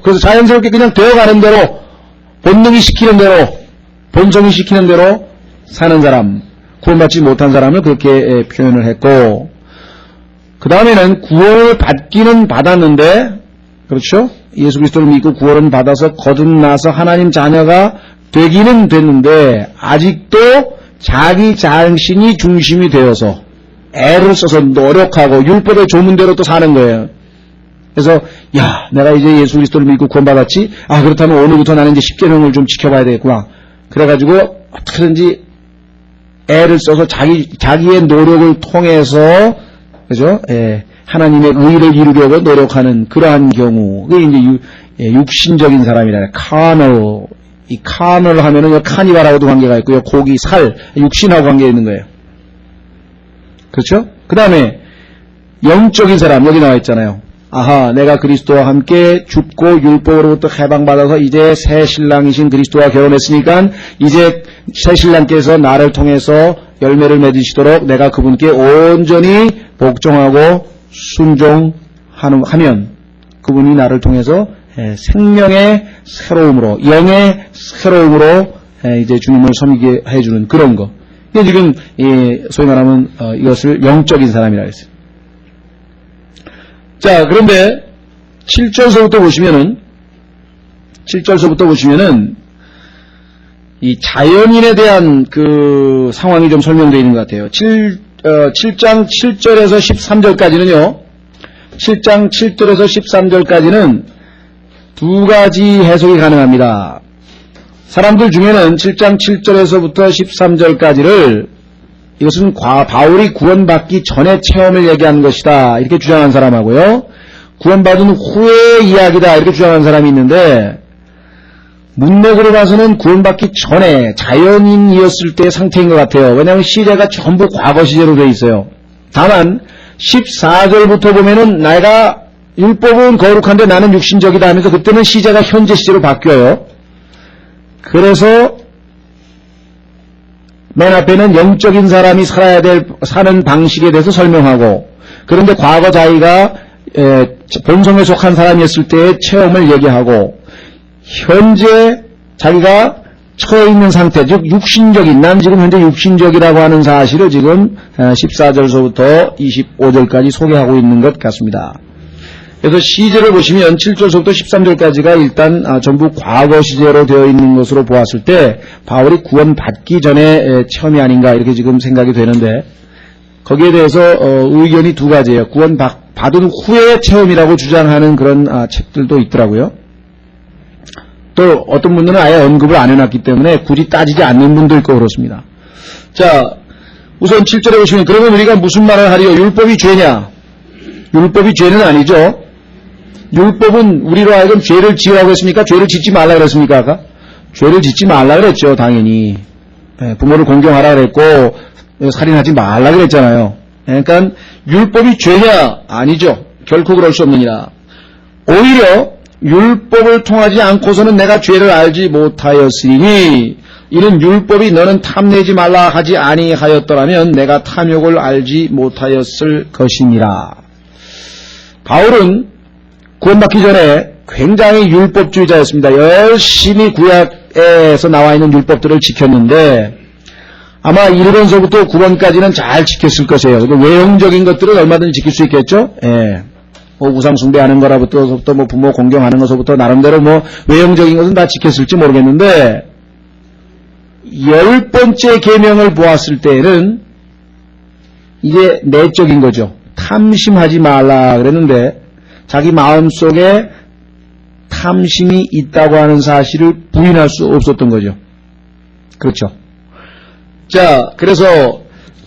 그래서 자연스럽게 그냥 되어가는 대로, 본능이 시키는 대로, 본성이 시키는 대로 사는 사람, 구원받지 못한 사람을 그렇게 표현을 했고, 그 다음에는 구원을 받기는 받았는데, 그렇죠? 예수 그리스도를 믿고 구원을 받아서 거듭나서 하나님 자녀가 되기는 됐는데 아직도 자기 자신이 중심이 되어서 애를 써서 노력하고 율법의 조문대로 또 사는 거예요. 그래서 야, 내가 이제 예수 그리스도를 믿고 구원받았지? 아, 그렇다면 오늘부터 나는 이제 십계명을 좀 지켜봐야 되겠구나. 그래가지고 어떻게든지 애를 써서 자기의 노력을 통해서, 그죠? 하나님의 의를 이루려고 노력하는 그러한 경우, 그게 이제 육신적인 사람이라, carnal. 이 carnal 하면은 카니발하고도 관계가 있고요, 고기, 살, 육신하고 관계가 있는 거예요. 그렇죠? 그 다음에 영적인 사람, 여기 나와 있잖아요. 아하, 내가 그리스도와 함께 죽고 율법으로부터 해방받아서 이제 새 신랑이신 그리스도와 결혼했으니까 이제 새 신랑께서 나를 통해서 열매를 맺으시도록 내가 그분께 온전히 복종하고 순종하면 그분이 나를 통해서 생명의 새로움으로, 영의 새로움으로 이제 주님을 섬기게 해주는 그런 거. 이게 지금 소위 말하면 이것을 영적인 사람이라고 했어요. 자, 그런데 7절서부터 보시면은 이 자연인에 대한 그 상황이 좀 설명되어 있는 것 같아요. 7장 7절에서 13절까지는요, 7장 7절에서 13절까지는 두 가지 해석이 가능합니다. 사람들 중에는 7장 7절에서부터 13절까지를 이것은 바울이 구원받기 전의 체험을 얘기하는 것이다 이렇게 주장한 사람하고요. 구원받은 후의 이야기다 이렇게 주장한 사람이 있는데, 문맥으로 봐서는 구원받기 전에 자연인이었을 때의 상태인 것 같아요. 왜냐하면 시제가 전부 과거 시제로 되어 있어요. 다만 14절부터 보면은 내가 율법은 거룩한데 나는 육신적이다 하면서 그때는 시제가 현재 시제로 바뀌어요. 그래서 맨 앞에는 영적인 사람이 살아야 될 사는 방식에 대해서 설명하고, 그런데 과거 자기가 본성에 속한 사람이었을 때의 체험을 얘기하고, 현재 자기가 처해 있는 상태, 즉 육신적인, 난 지금 현재 육신적이라고 하는 사실을 지금 14절서부터 25절까지 소개하고 있는 것 같습니다. 그래서 시제를 보시면 7절서부터 13절까지가 일단 전부 과거 시제로 되어 있는 것으로 보았을 때 바울이 구원받기 전에 체험이 아닌가 이렇게 지금 생각이 되는데, 거기에 대해서 의견이 두 가지예요. 구원받은 후의 체험이라고 주장하는 그런 책들도 있더라고요. 또 어떤 분들은 아예 언급을 안 해놨기 때문에 굳이 따지지 않는 분도 있고 그렇습니다. 자, 우선 7절에 보시면 그러면 우리가 무슨 말을 하리요? 율법이 죄냐? 율법이 죄는 아니죠. 율법은 우리로 하여금 죄를 지으라고 했습니까? 죄를 짓지 말라 그랬습니까? 아까? 죄를 짓지 말라 그랬죠, 당연히. 부모를 공경하라 그랬고 살인하지 말라 그랬잖아요. 그러니까 율법이 죄냐? 아니죠. 결코 그럴 수 없느니라. 오히려 율법을 통하지 않고서는 내가 죄를 알지 못하였으니 이는 율법이 너는 탐내지 말라 하지 아니하였더라면 내가 탐욕을 알지 못하였을 것이니라. 바울은 구원받기 전에 굉장히 율법주의자였습니다. 열심히 구약에서 나와 있는 율법들을 지켰는데 아마 1번서부터 9번까지는 잘 지켰을 것이에요. 외형적인 것들은 얼마든지 지킬 수 있겠죠. 뭐 우상 숭배하는 거라부터 뭐 부모 공경하는 것부터 나름대로 뭐 외형적인 것은 다 지켰을지 모르겠는데 10번째 계명을 보았을 때에는 이게 내적인 거죠. 탐심하지 말라 그랬는데 자기 마음속에 탐심이 있다고 하는 사실을 부인할 수 없었던 거죠. 그렇죠. 자, 그래서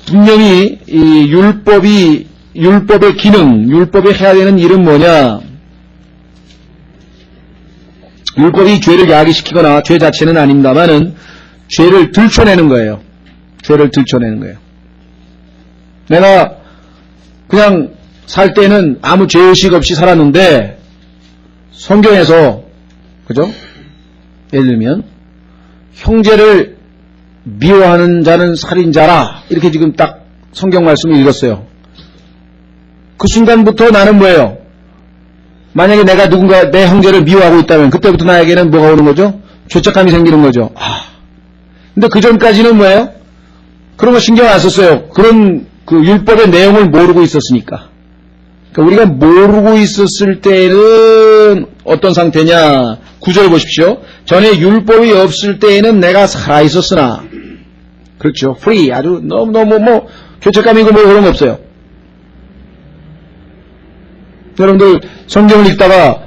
분명히 이 율법의 기능, 율법이 해야 되는 일은 뭐냐? 율법이 죄를 야기시키거나 죄 자체는 아닙니다만은 죄를 들춰내는 거예요. 죄를 들춰내는 거예요. 내가 그냥 살 때는 아무 죄의식 없이 살았는데 성경에서 그죠? 예를 들면 형제를 미워하는 자는 살인자라 이렇게 지금 딱 성경 말씀을 읽었어요. 그 순간부터 나는 뭐예요? 만약에 내가 누군가 내 형제를 미워하고 있다면 그때부터 나에게는 뭐가 오는 거죠? 죄책감이 생기는 거죠. 근데 그 전까지는 뭐예요? 그런 거 신경 안 썼어요. 그런 그 율법의 내용을 모르고 있었으니까. 그러니까 우리가 모르고 있었을 때는 어떤 상태냐? 9절 보십시오. 전에 율법이 없을 때에는 내가 살아 있었으나, 그렇죠. free, 아주 너무너무 뭐 죄책감이고 뭐 그런 거 없어요. 여러분들 성경을 읽다가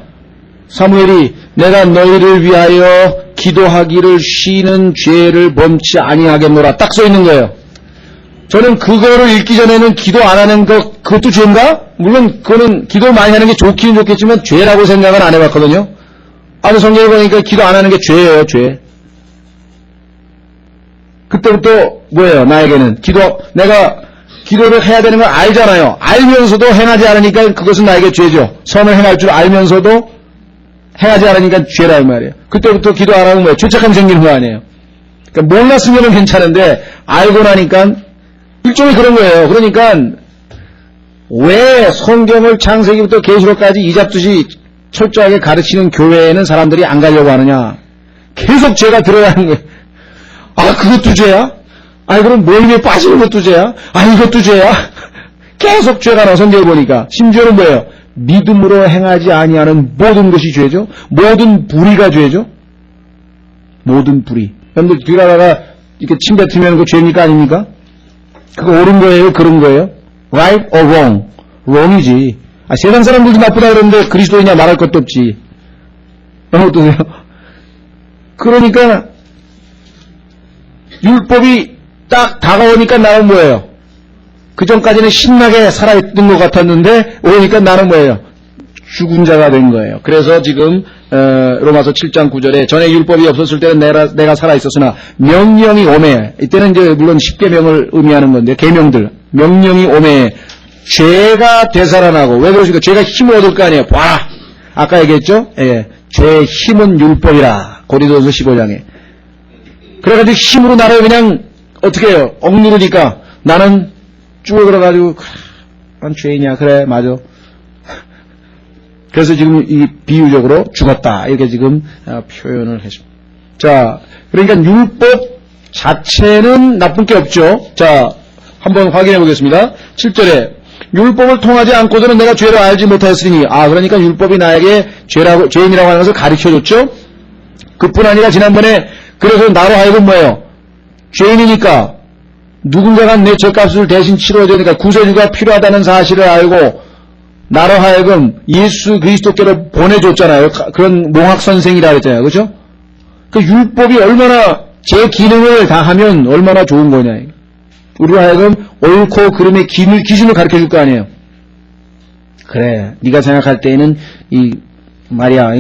사무엘이 내가 너희를 위하여 기도하기를 쉬는 죄를 범치 아니하겠노라 딱 써 있는 거예요. 저는 그거를 읽기 전에는 기도 안 하는 것 그것도 죄인가? 물론 그거는 기도 많이 하는 게 좋기는 좋겠지만 죄라고 생각은 안 해봤거든요. 아주 성경을 보니까 기도 안 하는 게 죄예요, 죄. 그때부터 뭐예요? 나에게는 내가 기도를 해야 되는 걸 알잖아요. 알면서도 행하지 않으니까 그것은 나에게 죄죠. 선을 행할 줄 알면서도 행하지 않으니까 죄라 이 말이에요. 그때부터 기도 안 하면 뭐예요? 죄책감 생기는 거 아니에요. 그러니까 몰랐으면 괜찮은데 알고 나니까 일종의 그런 거예요. 그러니까 왜 성경을 창세기부터 계시록까지 이잡듯이 철저하게 가르치는 교회에는 사람들이 안 가려고 하느냐. 계속 죄가 들어야 하는 거예요. 아, 그것도 죄야? 아니, 그럼 모임에 빠지는 것도 죄야? 아, 이것도 죄야? 계속 죄가 나와, 성경을 보니까. 심지어는 뭐예요? 믿음으로 행하지 아니하는 모든 것이 죄죠? 모든 불의가 죄죠? 모든 불의. 여러분들 길 가다가 이렇게 침 뱉으면 그거 죄입니까? 아닙니까? 그거 옳은 거예요? 그런 거예요? Right or wrong? wrong이지. 세상 사람들도 나쁘다 그러는데 그리스도이냐 말할 것도 없지. 어떠세요? 그러니까 율법이 딱 다가오니까 나는 뭐예요? 그 전까지는 신나게 살아있던 것 같았는데 오니까 나는 뭐예요? 죽은 자가 된 거예요. 그래서 지금 로마서 7장 9절에 전에 율법이 없었을 때는 내가 살아있었으나 명령이 오매, 이때는 이제 물론 10계명을 의미하는 건데 계명들, 명령이 오매 죄가 되살아나고. 왜 그러십니까? 죄가 힘을 얻을 거 아니에요. 봐, 아까 얘기했죠? 예, 죄의 힘은 율법이라, 고린도서 15장에. 그래가지고 힘으로 나를 그냥 어떻게 해요? 억누르니까 나는 죽어들어가지고 난 죄이냐? 그래, 맞아. 그래서 지금 이 비유적으로 죽었다, 이렇게 지금 표현을 했습니다. 자, 그러니까 율법 자체는 나쁜 게 없죠. 자, 한번 확인해 보겠습니다. 7절에 율법을 통하지 않고서는 내가 죄를 알지 못하였으니. 그러니까 율법이 나에게 죄인이라고 하는 것을 가르쳐줬죠. 그뿐 아니라 지난번에 그래서 나로 하여금 뭐예요? 죄인이니까 누군가가 내 죄값을 대신 치러야 되니까 구세주가 필요하다는 사실을 알고 나로 하여금 예수 그리스도께로 보내줬잖아요. 그런 몽학선생이라 그랬잖아요. 그렇죠? 그 율법이 얼마나 제 기능을 다 하면 얼마나 좋은 거냐. 우리로 하여금 옳고 그름의 기준을 가르쳐줄 거 아니에요. 그래, 네가 생각할 때에는 이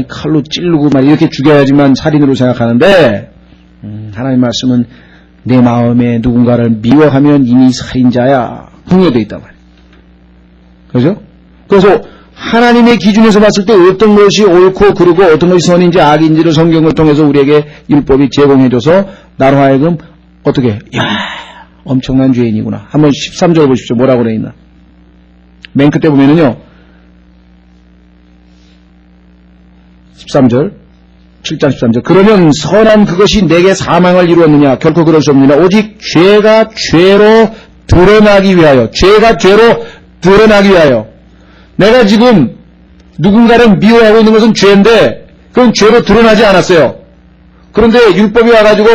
칼로 찌르고 이렇게 죽여야지만 살인으로 생각하는데 하나님 말씀은 내 마음에 누군가를 미워하면 이미 살인자야, 분류되어 있단 말이에요. 그렇죠? 그래서 하나님의 기준에서 봤을 때 어떤 것이 옳고 그르고 어떤 것이 선인지 악인지를 성경을 통해서 우리에게 율법이 제공해줘서 나로 하여금 어떻게, 엄청난 죄인이구나. 한번 13절 보십시오. 뭐라고 그래 있나. 맨 끝에 보면은요, 13절, 7장 13절. 그러면 선한 그것이 내게 사망을 이루었느냐? 결코 그럴 수 없느냐? 오직 죄가 죄로 드러나기 위하여. 죄가 죄로 드러나기 위하여. 내가 지금 누군가를 미워하고 있는 것은 죄인데 그건 죄로 드러나지 않았어요. 그런데 율법이 와가지고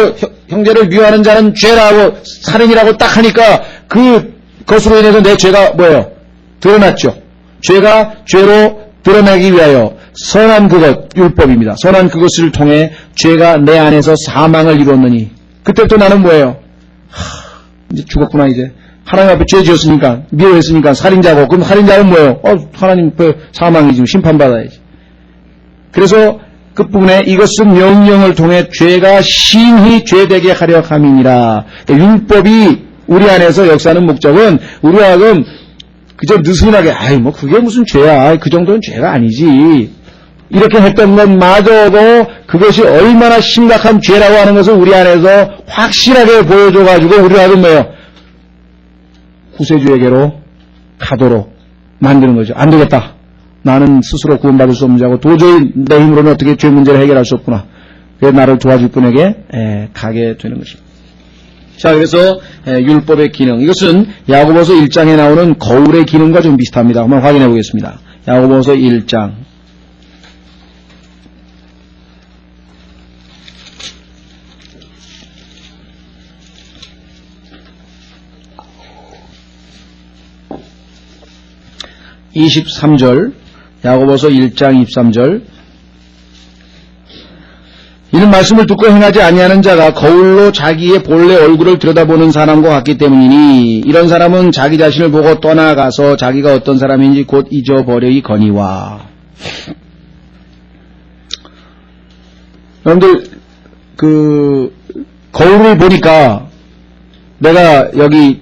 형제를 미워하는 자는 죄라고, 살인이라고 딱 하니까 그것으로 인해서 내 죄가 뭐예요? 드러났죠. 죄가 죄로 드러나기 위하여 선한 그것, 율법입니다. 선한 그것을 통해 죄가 내 안에서 사망을 이루었느니. 그때부터 나는 뭐예요? 이제 죽었구나. 이제 하나님 앞에 죄 지었으니까, 미워했으니까 살인자고. 그럼 살인자는 뭐예요? 하나님 앞에 사망이지, 심판받아야지. 그래서 끝부분에 이것은 명령을 통해 죄가 심히 죄되게 하려 함이니라. 율법이 우리 안에서 역사하는 목적은 우리 하여금 그저 느슨하게 그게 무슨 죄야, 그 정도는 죄가 아니지, 이렇게 했던 것마저도 그것이 얼마나 심각한 죄라고 하는 것을 우리 안에서 확실하게 보여줘가지고 우리 하여금 뭐예요? 구세주에게로 가도록 만드는 거죠. 안 되겠다, 나는 스스로 구원받을 수 없는 자고 도저히 내 힘으로는 어떻게 죄 문제를 해결할 수 없구나. 그래서 나를 도와줄 분에게 가게 되는 것입니다. 자, 그래서 율법의 기능, 이것은 야고보서 1장에 나오는 거울의 기능과 좀 비슷합니다. 한번 확인해 보겠습니다. 야고보서 1장 23절, 야고보서 1장 23절. 이는 말씀을 듣고 행하지 아니하는 자가 거울로 자기의 본래 얼굴을 들여다보는 사람과 같기 때문이니 이런 사람은 자기 자신을 보고 떠나가서 자기가 어떤 사람인지 곧 잊어버리거니와. 여러분들 거울을 보니까 내가 여기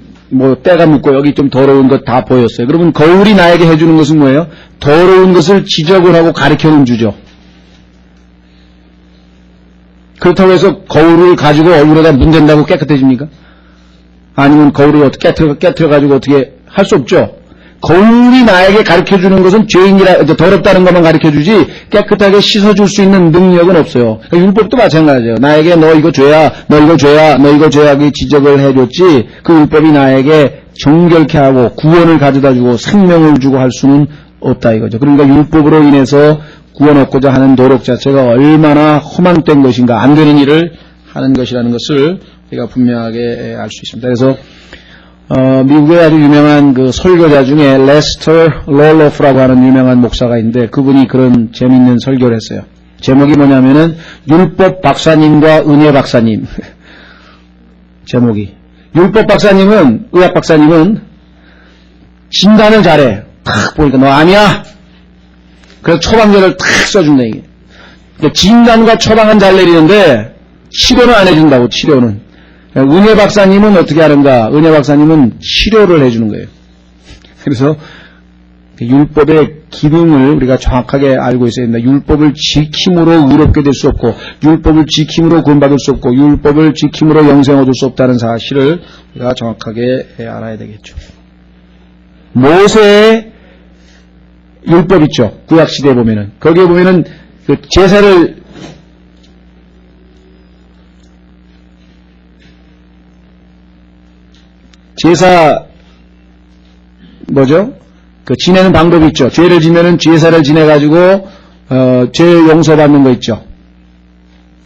때가 묻고 여기 좀 더러운 것 다 보였어요. 그러면 거울이 나에게 해주는 것은 뭐예요? 더러운 것을 지적을 하고 가르쳐는 주죠. 그렇다고 해서 거울을 가지고 얼굴에다 문댄다고 깨끗해집니까? 아니면 거울을 어떻게 깨트려가지고 어떻게 할 수 없죠. 거울이 나에게 가르쳐주는 것은 더럽다는 것만 가르쳐주지 깨끗하게 씻어줄 수 있는 능력은 없어요. 율법도 마찬가지예요. 나에게 너 이거 죄야, 너 이거 죄야, 너 이거 죄야, 그 지적을 해줬지 그 율법이 나에게 정결케 하고 구원을 가져다주고 생명을 주고 할 수는 없다 이거죠. 그러니까 율법으로 인해서 구원 얻고자 하는 노력 자체가 얼마나 허망된 것인가, 안 되는 일을 하는 것이라는 것을 우리가 분명하게 알 수 있습니다. 그래서 미국의 아주 유명한 그 설교자 중에 레스터 롤로프라고 하는 유명한 목사가 있는데 그분이 그런 재미있는 설교를 했어요. 제목이 뭐냐면은 율법 박사님과 은혜 박사님. 제목이. 율법 박사님은, 의학 박사님은 진단을 잘해. 탁 보니까 너 암이야. 그래서 처방전을 탁 써준다 이게. 그러니까 진단과 처방은 잘 내리는데 치료는 안 해준다고. 치료는. 은혜 박사님은 어떻게 하는가? 은혜 박사님은 치료를 해주는 거예요. 그래서 율법의 기능을 우리가 정확하게 알고 있어야 된다. 율법을 지킴으로 의롭게 될 수 없고, 율법을 지킴으로 구원받을 수 없고, 율법을 지킴으로 영생 얻을 수 없다는 사실을 우리가 정확하게 알아야 되겠죠. 모세의 율법 있죠. 구약시대에 보면은. 거기에 보면은 그 제사를 뭐죠? 그 지내는 방법이 있죠. 죄를 지면은 제사를 지내가지고 죄 용서받는 거 있죠.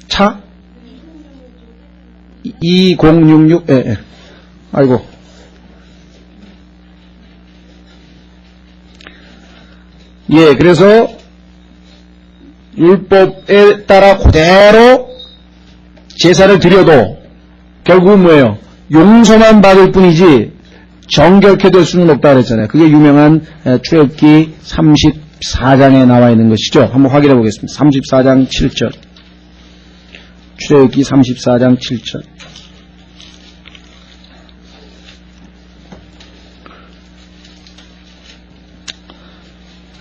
차? 2066 예. 아이고. 예, 그래서 율법에 따라 그대로 제사를 드려도 결국은 뭐예요? 용서만 받을 뿐이지 정결케 될 수는 없다 그랬잖아요. 그게 유명한 출애굽기 34장에 나와 있는 것이죠. 한번 확인해 보겠습니다. 34장 7절. 출애굽기 34장 7절.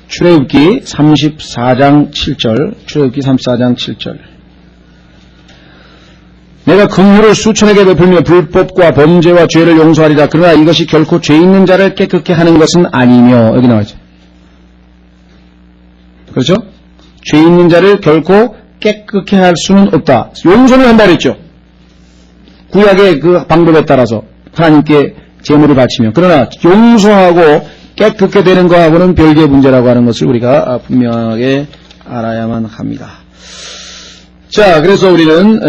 출애굽기 34장 7절. 출애굽기 34장 7절. 내가 긍휼을 수천에게 베풀며 불법과 범죄와 죄를 용서하리라. 그러나 이것이 결코 죄 있는 자를 깨끗게 하는 것은 아니며. 여기 나와있죠. 그렇죠? 죄 있는 자를 결코 깨끗게 할 수는 없다. 용서는 한다 그랬죠. 구약의 그 방법에 따라서 하나님께 제물을 바치며. 그러나 용서하고 깨끗게 되는 거하고는 별개의 문제라고 하는 것을 우리가 분명하게 알아야만 합니다. 자, 그래서 우리는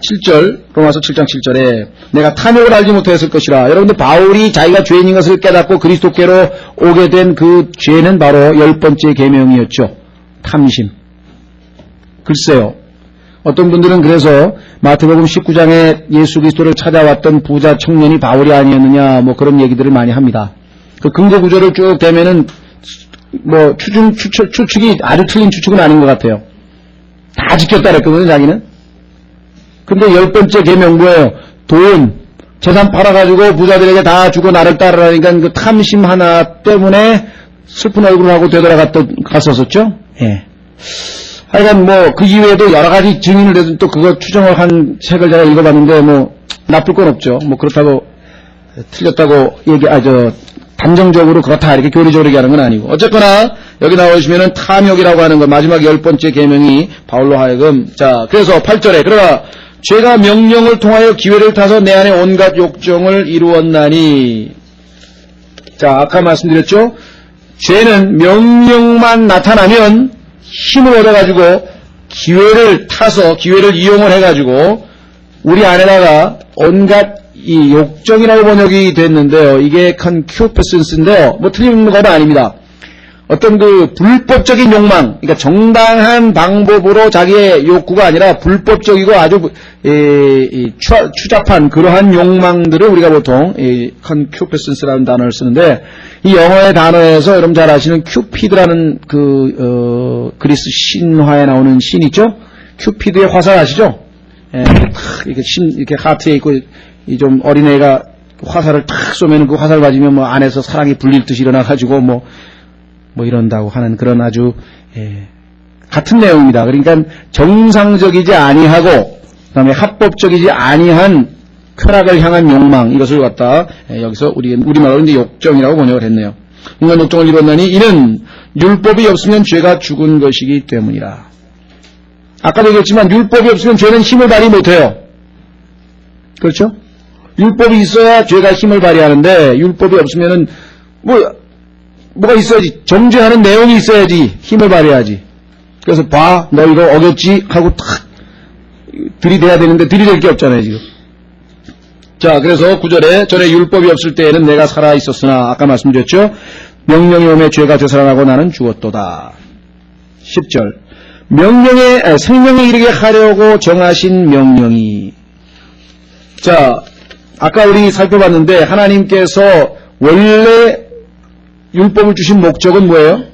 7절, 로마서 7장 7절에 내가 탐욕을 알지 못하였을 것이라. 여러분들 바울이 자기가 죄인인 것을 깨닫고 그리스도께로 오게 된 그 죄는 바로 10번째 계명이었죠. 탐심. 글쎄요. 어떤 분들은 그래서 마태복음 19장에 예수 그리스도를 찾아왔던 부자 청년이 바울이 아니었느냐 뭐 그런 얘기들을 많이 합니다. 그 근거 구조를 쭉 대면은 뭐 추측이 아주 틀린 추측은 아닌 것 같아요. 다 지켰다 그랬거든요, 자기는. 근데 10번째 계명 뭐예요? 돈, 재산 팔아가지고 부자들에게 다 주고 나를 따르라니까 그 탐심 하나 때문에 슬픈 얼굴을 하고 갔었었죠? 예. 하여간 뭐 그 이외에도 여러 가지 증인을 내서 또 그거 추정을 한 책을 제가 읽어봤는데 뭐 나쁠 건 없죠. 뭐 그렇다고 틀렸다고 단정적으로 그렇다 이렇게 교리적으로 얘기하는 건 아니고 어쨌거나 여기 나오시면은 탐욕이라고 하는 거 마지막 10번째 계명이 바울로 하여금 자 그래서 8절에 그러나 죄가 명령을 통하여 기회를 타서 내 안에 온갖 욕정을 이루었나니 자 아까 말씀드렸죠. 죄는 명령만 나타나면 힘을 얻어가지고 기회를 타서 기회를 이용을 해가지고 우리 안에다가 온갖 이 욕정이라고 번역이 됐는데요. 이게 concupiscence인데요. 뭐 틀린 건 아닙니다. 어떤 그 불법적인 욕망, 그러니까 정당한 방법으로 자기의 욕구가 아니라 불법적이고 아주 추잡한 그러한 욕망들을 우리가 보통 concupiscence라는 단어를 쓰는데 이 영어의 단어에서 여러분 잘 아시는 큐피드라는 그리스 신화에 나오는 신 있죠? 큐피드의 화살 아시죠? 이렇게 하트에 있고 이 좀 어린애가 화살을 탁 쏘면 그 화살 맞으면 뭐 안에서 사랑이 불릴 듯이 일어나가지고 뭐 이런다고 하는 그런 아주 같은 내용입니다. 그러니까 정상적이지 아니하고 그다음에 합법적이지 아니한 쾌락을 향한 욕망 이것을 갖다 여기서 우리말로 이제 욕정이라고 번역을 했네요. 인간 욕정을 이뤘나니 이는 율법이 없으면 죄가 죽은 것이기 때문이라. 아까도 얘기했지만 율법이 없으면 죄는 힘을 발휘 못해요. 그렇죠? 율법이 있어야 죄가 힘을 발휘하는데 율법이 없으면은 뭐가 있어야지. 정죄하는 내용이 있어야지 힘을 발휘하지. 그래서 봐, 너 이거 어겼지? 하고 탁 들이대야 되는데 들이댈 게 없잖아요 지금. 자, 그래서 9절에 전에 율법이 없을 때에는 내가 살아 있었으나 아까 말씀드렸죠. 명령이 오매 죄가 되살아나고 나는 죽었도다. 10절 생명에 이르게 하려고 정하신 명령이. 자, 아까 우리 살펴봤는데 하나님께서 원래 율법을 주신 목적은 뭐예요?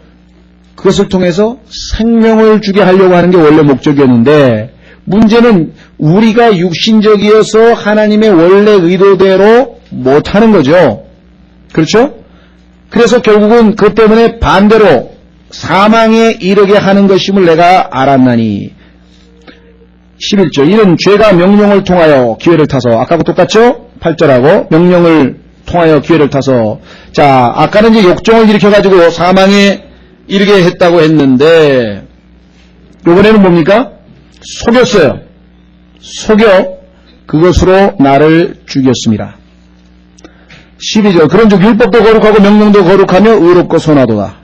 그것을 통해서 생명을 주게 하려고 하는 게 원래 목적이었는데 문제는 우리가 육신적이어서 하나님의 원래 의도대로 못하는 거죠. 그렇죠? 그래서 결국은 그것 때문에 반대로 사망에 이르게 하는 것임을 내가 알았나니. 11절 이는 죄가 명령을 통하여 기회를 타서, 아까하고 똑같죠? 8절하고 명령을 통하여 기회를 타서. 자, 아까는 이제 욕정을 일으켜가지고 사망에 이르게 했다고 했는데 이번에는 뭡니까? 속였어요. 속여 그것으로 나를 죽였습니다. 12절 그런즉 율법도 거룩하고 명령도 거룩하며 의롭고 선하도다.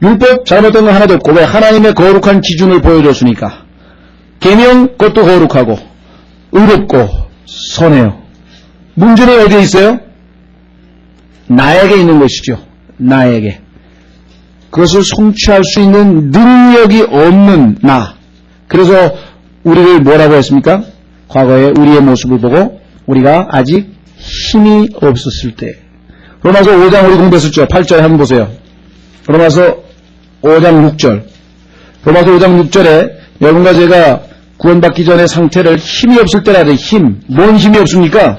율법 잘못된 거 하나도 없고, 왜? 하나님의 거룩한 기준을 보여줬으니까. 계명 그것도 거룩하고 의롭고 선해요. 문제는 어디에 있어요? 나에게 있는 것이죠. 나에게. 그것을 성취할 수 있는 능력이 없는 나. 그래서 우리를 뭐라고 했습니까? 과거에 우리의 모습을 보고 우리가 아직 힘이 없었을 때. 로마서 5장 우리 공부했었죠. 8절에 한번 보세요. 로마서 5장 6절. 로마서 5장 6절에 여러분과 제가 구원받기 전의 상태를 힘이 없을 때라 그래요. 힘. 뭔 힘이 없습니까?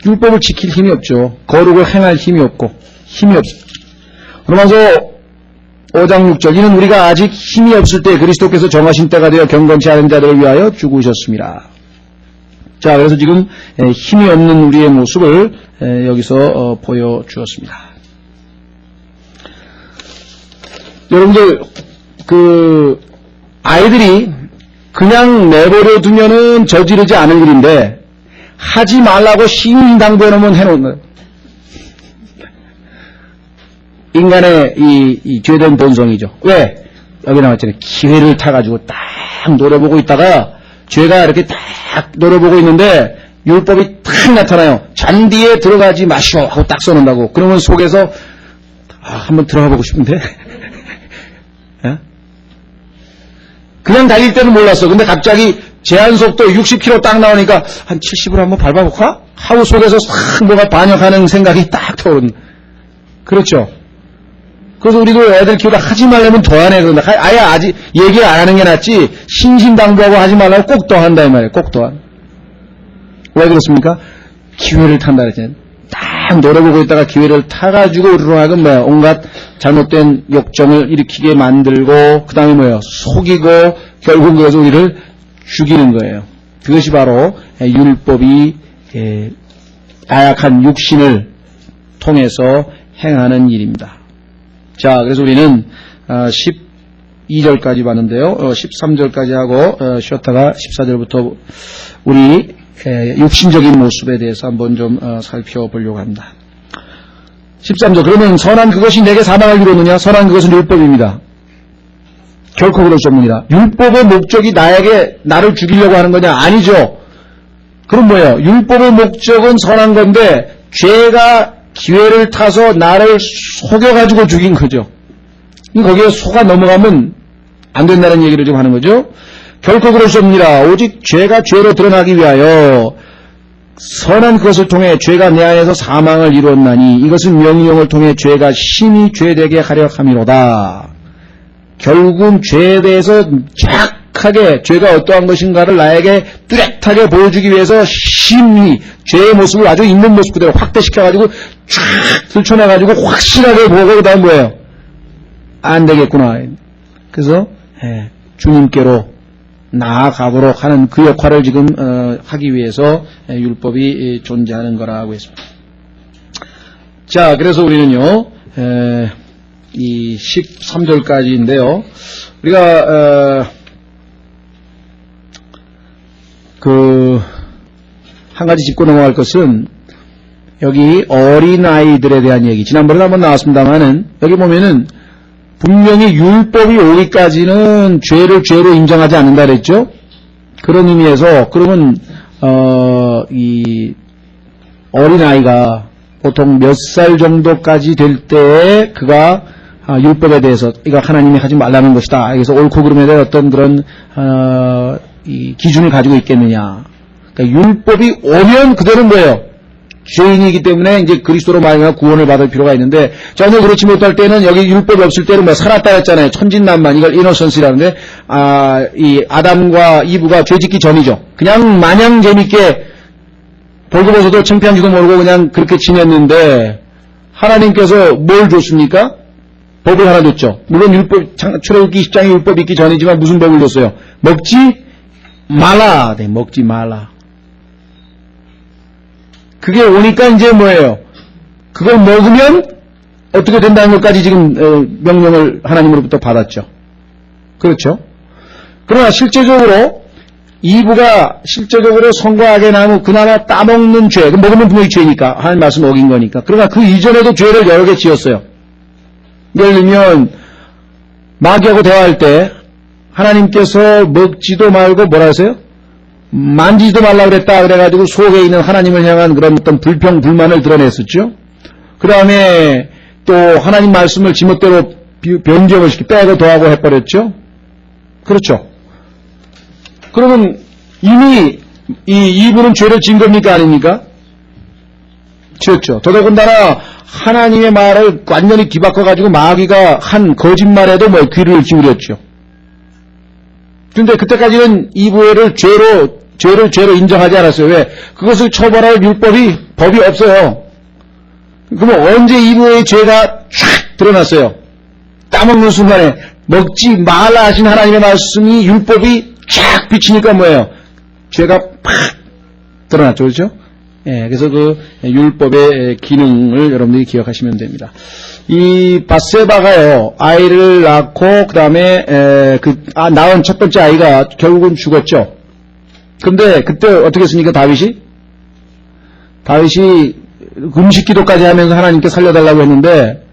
율법을 지킬 힘이 없죠. 거룩을 행할 힘이 없고 힘이 없어요. 로마서 5장 6절 이는 우리가 아직 힘이 없을 때 그리스도께서 정하신 때가 되어 경건치 않은 자들을 위하여 죽으셨습니다. 자, 그래서 지금 힘이 없는 우리의 모습을 여기서 보여주었습니다. 여러분들 아이들이 그냥 내버려 두면은 저지르지 않을 일인데 하지 말라고 신당부해 놓으면 해놓는 거예요. 인간의 이 죄된 본성이죠. 왜? 여기 나왔잖아요. 기회를 타가지고 딱 노려보고 있다가 죄가 이렇게 딱 노려보고 있는데 율법이 탁 나타나요. 잔디에 들어가지 마시오 하고 딱 써놓는다고. 그러면 속에서 한번 들어가 보고 싶은데 그냥 달릴 때는 몰랐어. 근데 갑자기 제한속도 60km 딱 나오니까 한 70으로 한번 밟아볼까? 하고 속에서 싹 뭐가 반역하는 생각이 딱 떠오르는. 그렇죠. 그래서 우리도 애들 키우다 하지 말라면 더 안 해. 그런다. 아예 아직 얘기 안 하는 게 낫지. 신신당부하고 하지 말라고 꼭 더 한다 이 말이에요. 꼭 더 한. 왜 그렇습니까? 기회를 탄다 그랬잖아요. 딱 노려보고 있다가 기회를 타가지고 우리로 하여금 뭐야, 온갖 잘못된 욕정을 일으키게 만들고 그 다음에 뭐예요? 속이고 결국 그래서 우리를 죽이는 거예요. 그것이 바로 율법이 나약한 육신을 통해서 행하는 일입니다. 자, 그래서 우리는 12절까지 봤는데요. 13절까지 하고 쉬었다가 14절부터 우리 육신적인 모습에 대해서 한번 좀 살펴보려고 합니다. 13절 그러면 선한 그것이 내게 사망을 이루느냐? 선한 그것은 율법입니다. 결코 그럴 수 없습니다. 율법의 목적이 나를 죽이려고 하는 거냐? 아니죠. 그럼 뭐예요? 율법의 목적은 선한 건데 죄가 기회를 타서 나를 속여가지고 죽인 거죠. 거기에 속아 넘어가면 안 된다는 얘기를 지금 하는 거죠. 결코 그럴 수 없습니다. 오직 죄가 죄로 드러나기 위하여 선한 그것을 통해 죄가 내 안에서 사망을 이루었나니 이것은 명령을 통해 죄가 심히 죄되게 하려 함이로다. 결국은 죄에 대해서 정확하게 죄가 어떠한 것인가를 나에게 뚜렷하게 보여주기 위해서 심히 죄의 모습을 아주 있는 모습 그대로 확대시켜가지고 쫙 들춰내가지고 확실하게 보고 그 다음 뭐예요? 안 되겠구나. 그래서 주님께로 나아가도록 하는 그 역할을 지금 하기 위해서 율법이 존재하는 거라고 했습니다. 자, 그래서 우리는요 이 13절까지인데요. 우리가 한 가지 짚고 넘어갈 것은 여기 어린아이들에 대한 얘기. 지난번에 한번 나왔습니다만은 여기 보면은 분명히 율법이 오기까지는 죄를 죄로 인정하지 않는다 그랬죠. 그런 의미에서 그러면 이 어린아이가 보통 몇 살 정도까지 될 때에 그가 율법에 대해서 이거 하나님이 하지 말라는 것이다. 그래서 옳고 그름에 대한 어떤 그런 이 기준을 가지고 있겠느냐. 그러니까 율법이 오면 그대로는 뭐예요? 죄인이기 때문에 이제 그리스도로 말미암아 구원을 받을 필요가 있는데 전혀 그렇지 못할 때는 여기 율법이 없을 때는 뭐 살았다 했잖아요. 천진난만 이걸 이노선스라는데 이 아담과 이브가 죄짓기 전이죠. 그냥 마냥 재밌게 벌거벗어도 창피한지도 모르고 그냥 그렇게 지냈는데 하나님께서 뭘 줬습니까? 법을 하나 줬죠. 물론 율법 출애굽기 10장에 율법이 있기 전이지만 무슨 법을 줬어요? 먹지 말라. 네, 먹지 말라. 그게 오니까 이제 뭐예요? 그걸 먹으면 어떻게 된다는 것까지 지금 명령을 하나님으로부터 받았죠. 그렇죠? 그러나 실제적으로 이브가 실제적으로 선과 악의 나무 그나마 따먹는 죄, 먹으면 분명히 죄니까 하나님 말씀 어긴 거니까. 그러나 그 이전에도 죄를 여러 개 지었어요. 예를 들면 마귀하고 대화할 때 하나님께서 먹지도 말고 뭐라 하세요? 만지지도 말라 그랬다 그래가지고 속에 있는 하나님을 향한 그런 어떤 불평 불만을 드러냈었죠. 그 다음에 또 하나님 말씀을 지멋대로 변경을 시키 빼고 더하고 해버렸죠. 그렇죠. 그러면 이미 이 이분은 죄를 지은 겁니까 아닙니까? 지었죠. 더더군다나 하나님의 말을 완전히 뒤바꿔가지고 마귀가 한 거짓말에도 뭐 귀를 기울였죠. 근데 그때까지는 이브를 죄로 인정하지 않았어요. 왜? 그것을 처벌할 법이 없어요. 그러면 언제 이브의 죄가 촥 드러났어요? 따먹는 순간에 먹지 말라 하신 하나님의 말씀이 율법이 쫙 비치니까 뭐예요? 죄가 팍 드러났죠. 그렇죠? 예, 그래서 그 율법의 기능을 여러분들이 기억하시면 됩니다. 이 밧세바가요, 아이를 낳고, 그 다음에, 낳은 첫 번째 아이가 결국은 죽었죠. 근데 그때 어떻게 했습니까, 다윗이 음식 기도까지 하면서 하나님께 살려달라고 했는데,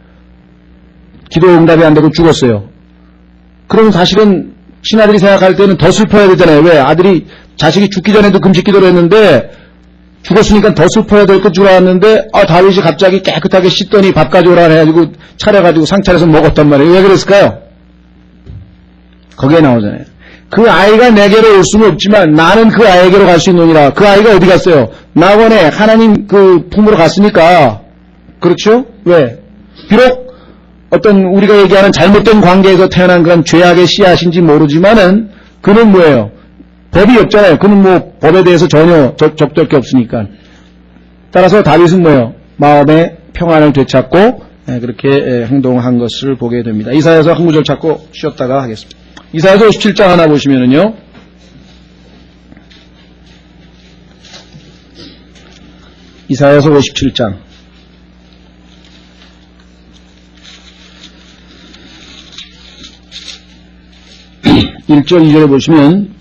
기도 응답이 안 되고 죽었어요. 그러면 사실은 친아들이 생각할 때는 더 슬퍼야 되잖아요. 왜? 자식이 죽기 전에도 금식 기도를 했는데, 죽었으니까 더 슬퍼야 될 줄 알았는데, 다윗이 갑자기 깨끗하게 씻더니 밥 가져오라 해가지고 차려가지고 상차려서 먹었단 말이에요. 왜 그랬을까요? 거기에 나오잖아요. 그 아이가 내게로 올 수는 없지만 나는 그 아이에게로 갈 수 있느니라. 그 아이가 어디 갔어요? 낙원에 하나님 그 품으로 갔으니까. 그렇죠? 왜? 비록 어떤 우리가 얘기하는 잘못된 관계에서 태어난 그런 죄악의 씨앗인지 모르지만은 그는 뭐예요? 법이 없잖아요. 그는 뭐 법에 대해서 전혀 적절 게 없으니까. 따라서 다윗은 뭐예요? 마음의 평안을 되찾고 그렇게 행동한 것을 보게 됩니다. 이사야서 한 구절 찾고 쉬었다가 하겠습니다. 이사야서 57장 하나 보시면은요. 이사야서 57장. (1절) (2절에) 보시면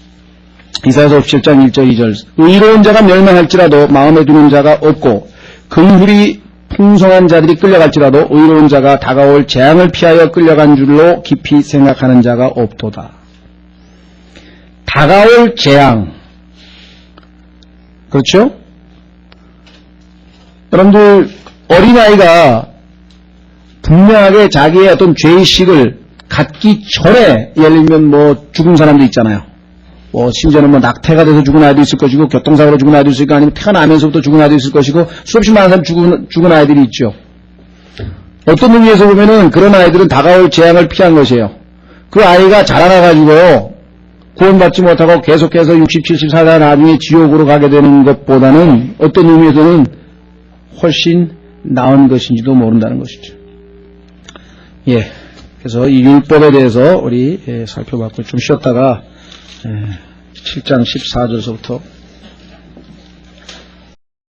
이사야서 57장 1절 2절 의로운 자가 멸망할지라도 마음에 두는 자가 없고 긍휼이 풍성한 자들이 끌려갈지라도 의로운 자가 다가올 재앙을 피하여 끌려간 줄로 깊이 생각하는 자가 없도다. 다가올 재앙. 그렇죠? 여러분들 어린아이가 분명하게 자기의 어떤 죄의식을 갖기 전에 예를 들면 뭐 죽은 사람도 있잖아요. 심지어는 낙태가 돼서 죽은 아이도 있을 것이고 교통사고로 죽은 아이도 있을 거 아니면 태어나면서부터 죽은 아이도 있을 것이고 수없이 많은 사람 죽은 아이들이 있죠. 어떤 의미에서 보면은 그런 아이들은 다가올 재앙을 피한 것이에요. 그 아이가 자라나가지고 구원받지 못하고 계속해서 60, 70 살다 나중에 지옥으로 가게 되는 것보다는 어떤 의미에서는 훨씬 나은 것인지도 모른다는 것이죠. 예. 그래서 이 율법에 대해서 우리 살펴봤고 좀 쉬었다가 7장 14절서부터